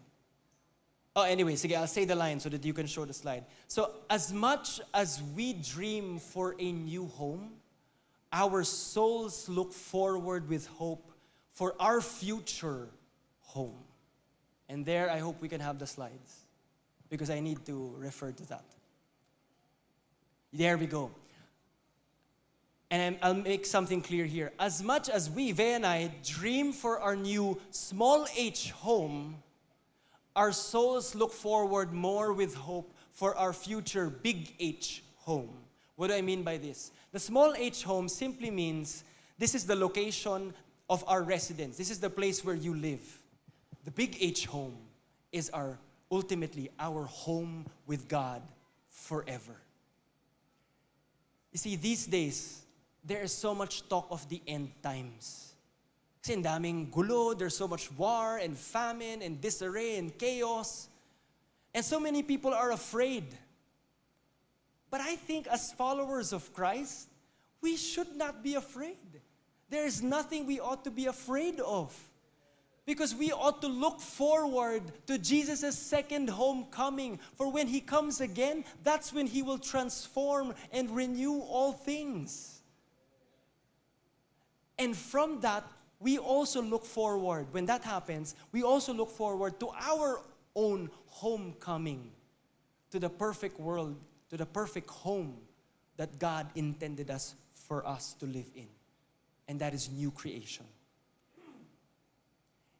Oh, anyway, sige, I'll say the line so that you can show the slide. So, as much as we dream for a new home, our souls look forward with hope for our future home. And there, I hope we can have the slides, because I need to refer to that. There we go. And I'll make something clear here. As much as we, Vea and I, dream for our new small h home, our souls look forward more with hope for our future big H home. What do I mean by this? The small h home simply means this is the location of our residence. This is the place where you live. The big H home is ultimately our home with God forever. You see, these days, there is so much talk of the end times. Kasi ang daming gulo, there's so much war and famine and disarray and chaos. And so many people are afraid. But I think as followers of Christ, we should not be afraid. There is nothing we ought to be afraid of. Because we ought to look forward to Jesus' second homecoming. For when He comes again, that's when He will transform and renew all things. And from that, we also look forward, when that happens, we also look forward to our own homecoming, to the perfect world, to the perfect home that God intended for us to live in. And that is new creation.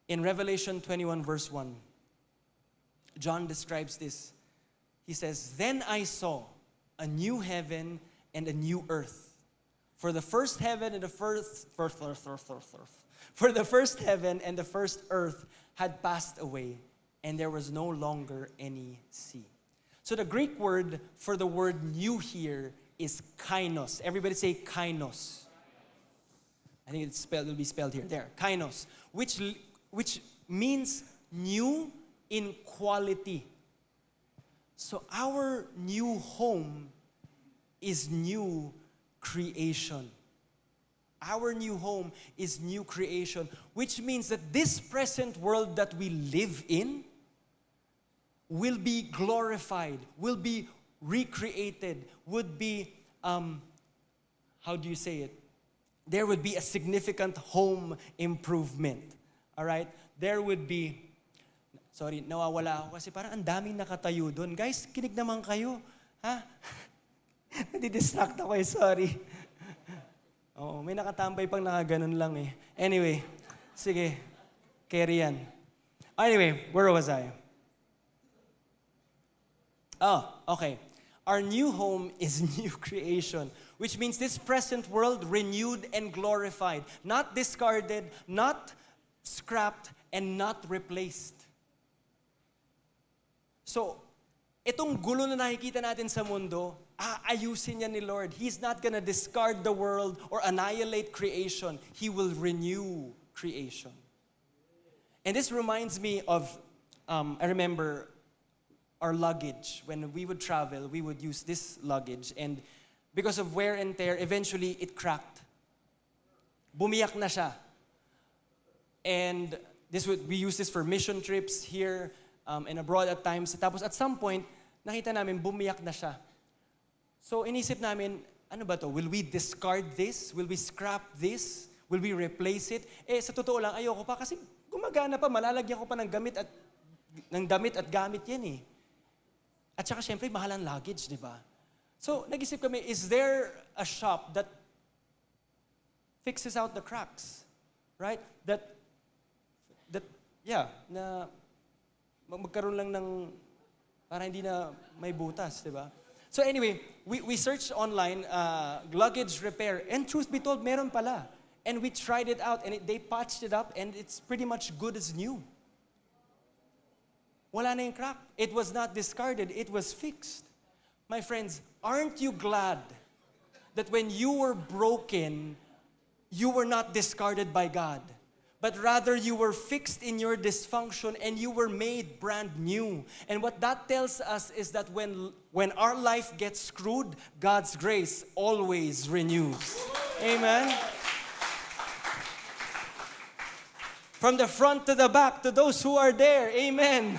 In Revelation 21 verse 1, John describes this. He says, "Then I saw a new heaven and a new earth. For the first heaven and the first heaven and the first earth had passed away, and there was no longer any sea." So the Greek word for the word new here is kainos. Everybody say kainos. I think it'll be spelled here. There, kainos, which means new in quality. So our new home is new creation. Our new home is new creation, which means that this present world that we live in will be glorified, will be recreated, would be, how do you say it? There would be a significant home improvement. All right? There would be, sorry, nawawala ako kasi parang ang daming nakatayo doon. Guys, kinig naman kayo. Ha? Nadidistract ako eh, sorry. Oo, may nakatambay pang nakaganon lang eh. Anyway, sige, carry yan. Anyway, where was I? Oh, okay. Our new home is new creation, which means this present world renewed and glorified, not discarded, not scrapped, and not replaced. So, itong gulo na nakikita natin sa mundo, aayusin niya ni Lord. He's not gonna discard the world or annihilate creation. He will renew creation. And this reminds me of, I remember our luggage. When we would travel, we would use this luggage. And because of wear and tear, eventually it cracked. Bumiyak na siya. And we use this for mission trips here and abroad at times. Tapos at some point, nakita namin, bumiyak na siya. So inisip namin, ano ba to? Will we discard this? Will we scrap this? Will we replace it? Sa totoo lang, ayoko pa kasi gumagana pa, malalagyan ko pa ng damit at gamit yan eh. At saka syempre, mahal ang luggage, di ba? So nag-isip kami, is there a shop that fixes out the cracks? Right? Na magkaroon lang ng, para hindi na may butas, di ba? So anyway, we searched online, luggage repair, and truth be told, meron pala. And we tried it out, and they patched it up, and it's pretty much good as new. Wala na yung crack. It was not discarded, it was fixed. My friends, aren't you glad that when you were broken, you were not discarded by God, but rather you were fixed in your dysfunction and you were made brand new. And what that tells us is that when our life gets screwed, God's grace always renews. Amen? From the front to the back, to those who are there, amen.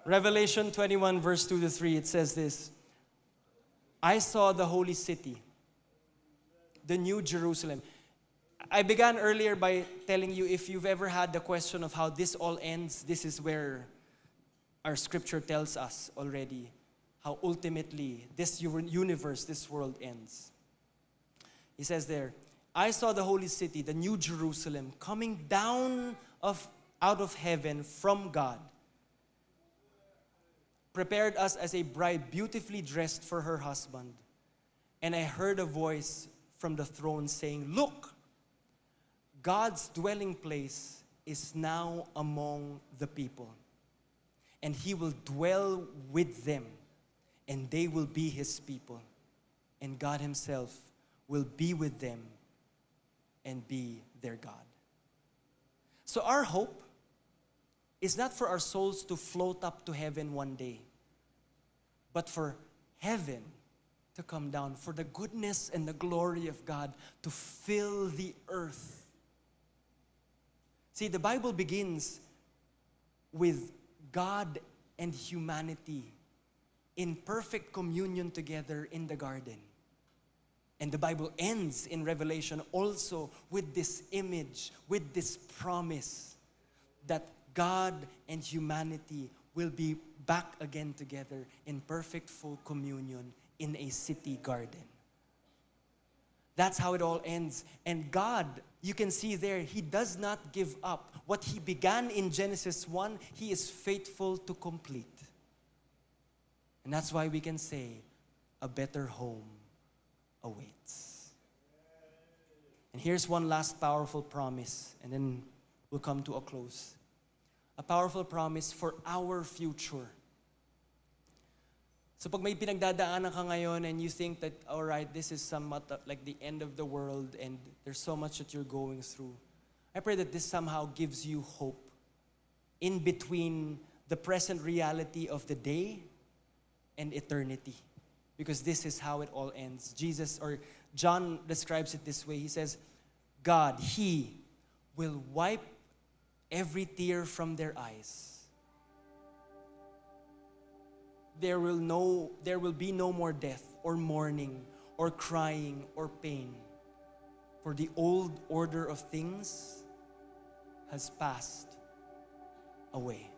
Revelation 21 verse 2 to 3, it says this, I saw the holy city, the new Jerusalem. I began earlier by telling you, if you've ever had the question of how this all ends, this is where our scripture tells us already how ultimately this universe, this world ends. He says there, I saw the holy city, the new Jerusalem, coming down out of heaven from God, prepared us as a bride beautifully dressed for her husband. And I heard a voice from the throne saying, look, God's dwelling place is now among the people. And He will dwell with them, and they will be His people. And God Himself will be with them and be their God. So our hope is not for our souls to float up to heaven one day, but for heaven to come down, for the goodness and the glory of God to fill the earth. See, the Bible begins with God and humanity in perfect communion together in the garden. And the Bible ends in Revelation also with this image, with this promise that God and humanity will be back again together in perfect full communion in a city garden. That's how it all ends. And God, you can see there, He does not give up. What He began in Genesis 1, He is faithful to complete. And that's why we can say, a better home awaits. And here's one last powerful promise, and then we'll come to a close. A powerful promise for our future. So pag may pinagdadaanan ka ngayon and you think that, all right, this is somewhat like the end of the world and there's so much that you're going through, I pray that this somehow gives you hope in between the present reality of the day and eternity. Because this is how it all ends. John describes it this way. He says, God, He will wipe every tear from their eyes. There will be no more death or mourning or crying or pain. For the old order of things has passed away.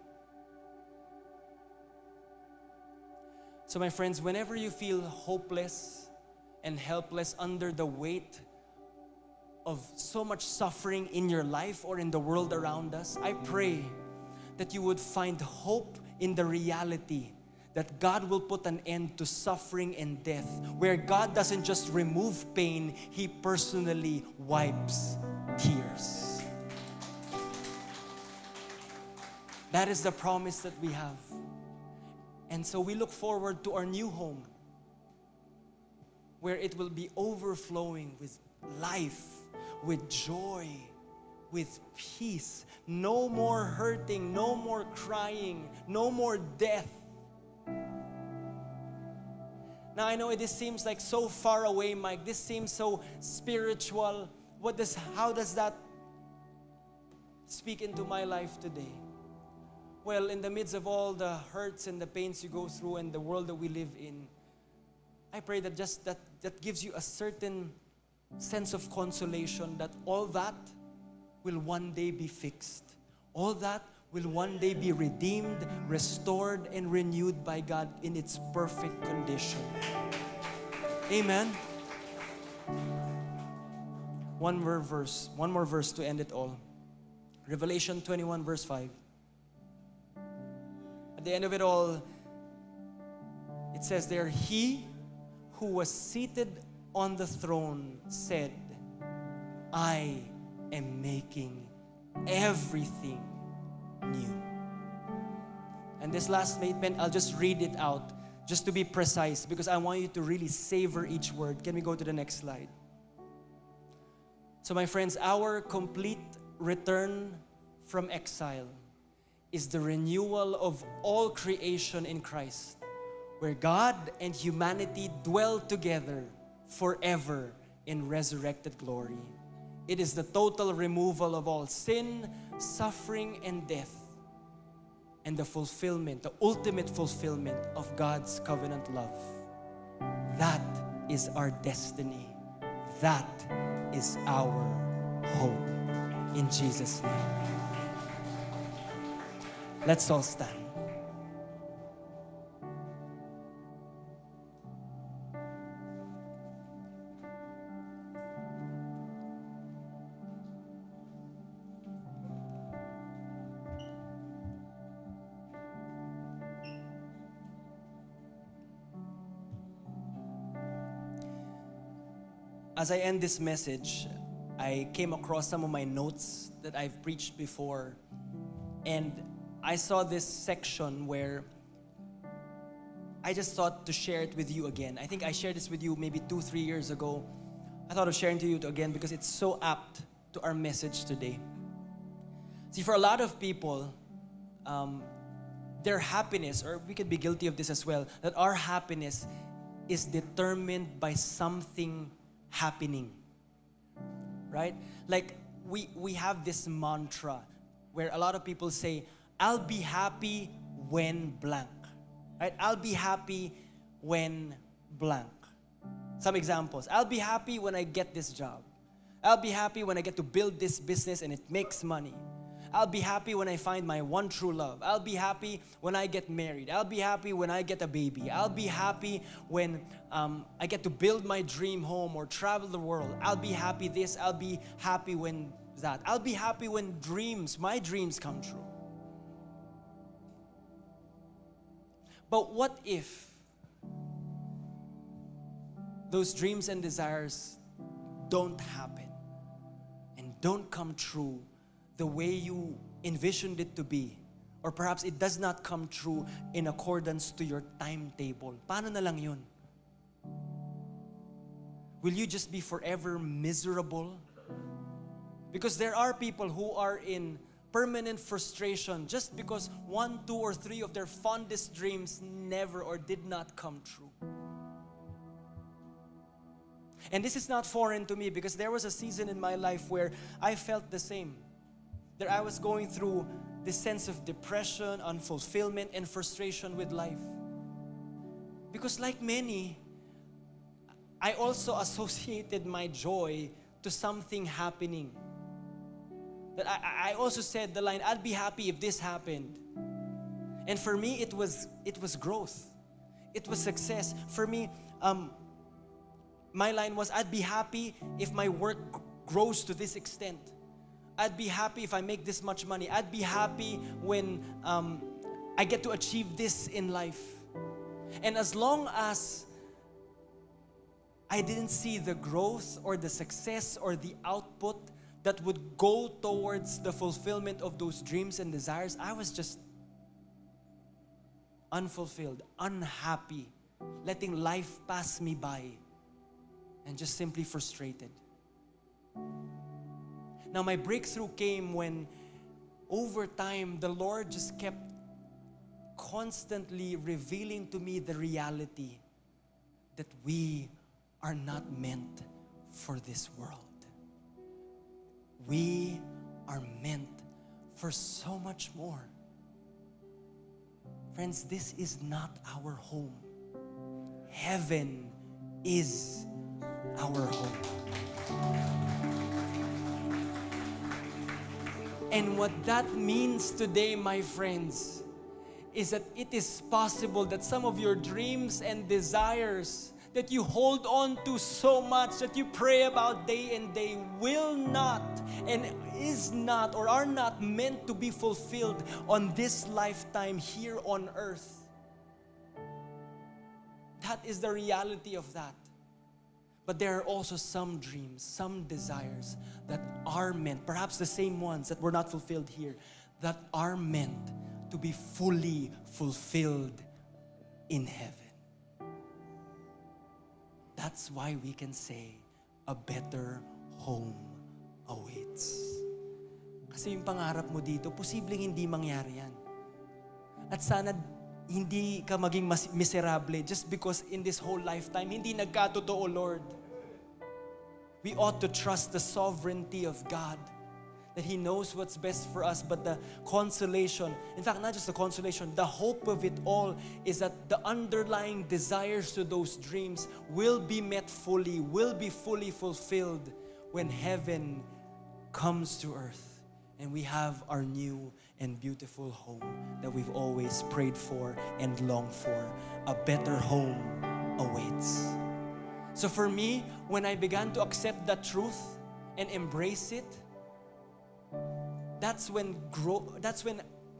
So my friends, whenever you feel hopeless and helpless under the weight of so much suffering in your life or in the world around us, I pray that you would find hope in the reality that God will put an end to suffering and death, where God doesn't just remove pain, He personally wipes tears. That is the promise that we have. And so we look forward to our new home, where it will be overflowing with life, with joy, with peace. No more hurting, no more crying, no more death. Now I know this seems like so far away, Mike. This seems so spiritual. How does that speak into my life today? Well, in the midst of all the hurts and the pains you go through and the world that we live in, I pray that that gives you a certain sense of consolation that all that will one day be fixed. All that will one day be redeemed, restored, and renewed by God in its perfect condition. Amen. One more verse to end it all. Revelation 21 verse 5. At the end of it all, it says there, He who was seated on the throne said, I am making everything new. And this last statement, I'll just read it out just to be precise because I want you to really savor each word. Can we go to the next slide? So my friends, our complete return from exile is the renewal of all creation in Christ, where God and humanity dwell together forever in resurrected glory. It is the total removal of all sin, suffering, and death, and the fulfillment, the ultimate fulfillment of God's covenant love. That is our destiny. That is our hope. In Jesus' name. Let's all stand. As I end this message, I came across some of my notes that I've preached before, and I saw this section where I just thought to share it with you again. I think I shared this with you maybe 2-3 years ago. I thought of sharing to you again because it's so apt to our message today. See, for a lot of people, their happiness, or we could be guilty of this as well, that our happiness is determined by something happening, right? Like we have this mantra where a lot of people say, I'll be happy when blank, right? I'll be happy when blank. Some examples. I'll be happy when I get this job. I'll be happy when I get to build this business and it makes money. I'll be happy when I find my one true love. I'll be happy when I get married. I'll be happy when I get a baby. I'll be happy when I get to build my dream home or travel the world. I'll be happy this. I'll be happy when that. I'll be happy when my dreams come true. But what if those dreams and desires don't happen and don't come true the way you envisioned it to be? Or perhaps it does not come true in accordance to your timetable. Paano na lang yun? Will you just be forever miserable? Because there are people who are in permanent frustration just because 1, 2, or 3 of their fondest dreams never or did not come true. And this is not foreign to me because there was a season in my life where I felt the same. That I was going through this sense of depression, unfulfillment, and frustration with life. Because like many, I also associated my joy to something happening. That I also said the line, I'd be happy if this happened. And for me, it was growth. It was success. For me, my line was, I'd be happy if my work grows to this extent. I'd be happy if I make this much money. I'd be happy when I get to achieve this in life. And as long as I didn't see the growth or the success or the output that would go towards the fulfillment of those dreams and desires, I was just unfulfilled, unhappy, letting life pass me by, and just simply frustrated. Now, my breakthrough came when, over time, the Lord just kept constantly revealing to me the reality that we are not meant for this world. We are meant for so much more. Friends, this is not our home. Heaven is our home. And what that means today, my friends, is that it is possible that some of your dreams and desires that you hold on to so much, that you pray about day and day, will not and is not or are not meant to be fulfilled on this lifetime here on earth. That is the reality of that. But there are also some dreams, some desires that are meant, perhaps the same ones that were not fulfilled here, that are meant to be fully fulfilled in heaven. That's why we can say, a better home awaits. Kasi yung pangarap mo dito, posibleng hindi mangyari yan. At sana hindi ka maging miserable just because in this whole lifetime, hindi nagkatotoo, Lord. We ought to trust the sovereignty of God, that He knows what's best for us, but the consolation, in fact, not just the consolation, the hope of it all is that the underlying desires to those dreams will be met fully, will be fully fulfilled when heaven comes to earth and we have our new and beautiful home that we've always prayed for and longed for. A better home awaits. So for me, when I began to accept that truth and embrace it, that's when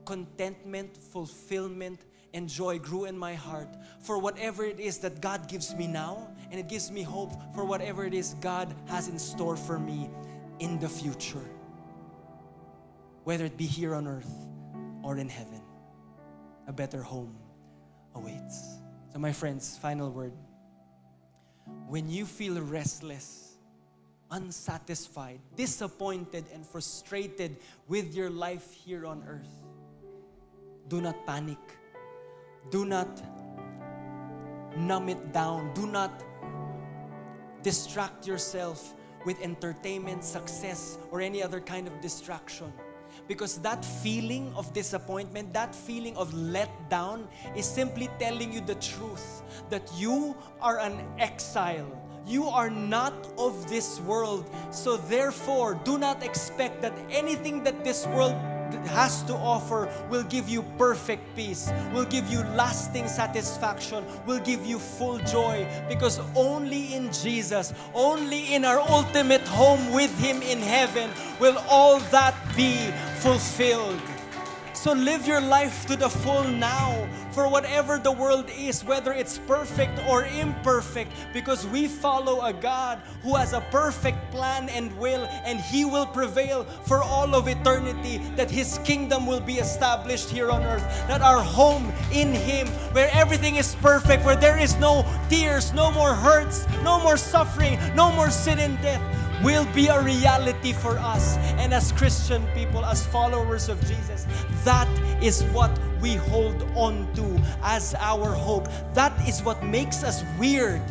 contentment, fulfillment, and joy grew in my heart for whatever it is that God gives me now, and it gives me hope for whatever it is God has in store for me in the future, whether it be here on earth or in heaven. A better home awaits. So my friends, final word. When you feel restless, unsatisfied, disappointed, and frustrated with your life here on earth, do not panic. Do not numb it down. Do not distract yourself with entertainment, success, or any other kind of distraction. Because that feeling of disappointment, that feeling of letdown is simply telling you the truth that you are an exile. You are not of this world. So therefore, do not expect that anything that this world has to offer will give you perfect peace, will give you lasting satisfaction, will give you full joy. Because only in Jesus, only in our ultimate home with Him in heaven will all that be fulfilled. So live your life to the full now for whatever the world is, whether it's perfect or imperfect, because we follow a God who has a perfect plan and will, and He will prevail for all of eternity, that His kingdom will be established here on earth, that our home in Him, where everything is perfect, where there is no tears, no more hurts, no more suffering, no more sin and death, will be a reality for us. And as Christian people, as followers of Jesus, that is what we hold on to as our hope. That is what makes us weird,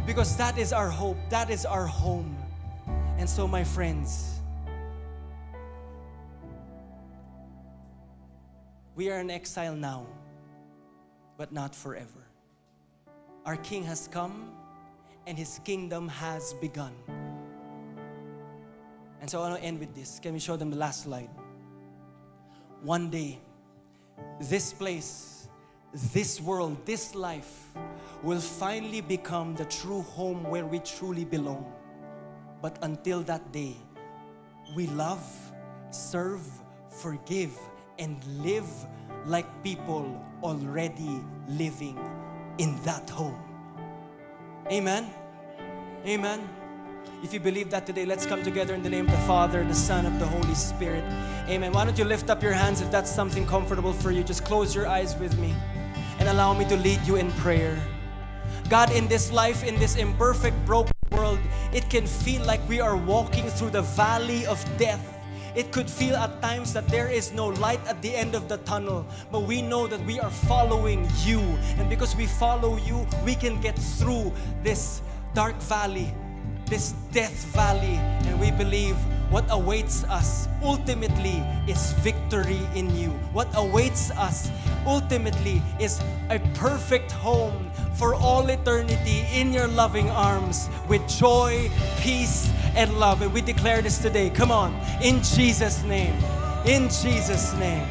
because that is our hope, that is our home. And so, my friends, we are in exile now, but not forever. Our King has come, and His kingdom has begun. And so I want to end with this. Can we show them the last slide? One day, this place, this world, this life will finally become the true home where we truly belong. But until that day, we love, serve, forgive, and live like people already living in that home. Amen? Amen? If you believe that today, let's come together in the name of the Father, the Son, of the Holy Spirit. Amen. Why don't you lift up your hands if that's something comfortable for you. Just close your eyes with me and allow me to lead you in prayer. God, in this life, in this imperfect, broken world, it can feel like we are walking through the valley of death. It could feel at times that there is no light at the end of the tunnel, but we know that we are following You. And because we follow You, we can get through this dark valley, this death valley. And we believe what awaits us ultimately is victory in you. What awaits us ultimately is a perfect home for all eternity in your loving arms with joy, peace, and love. And we declare this today. Come on, in Jesus' name. In Jesus' name.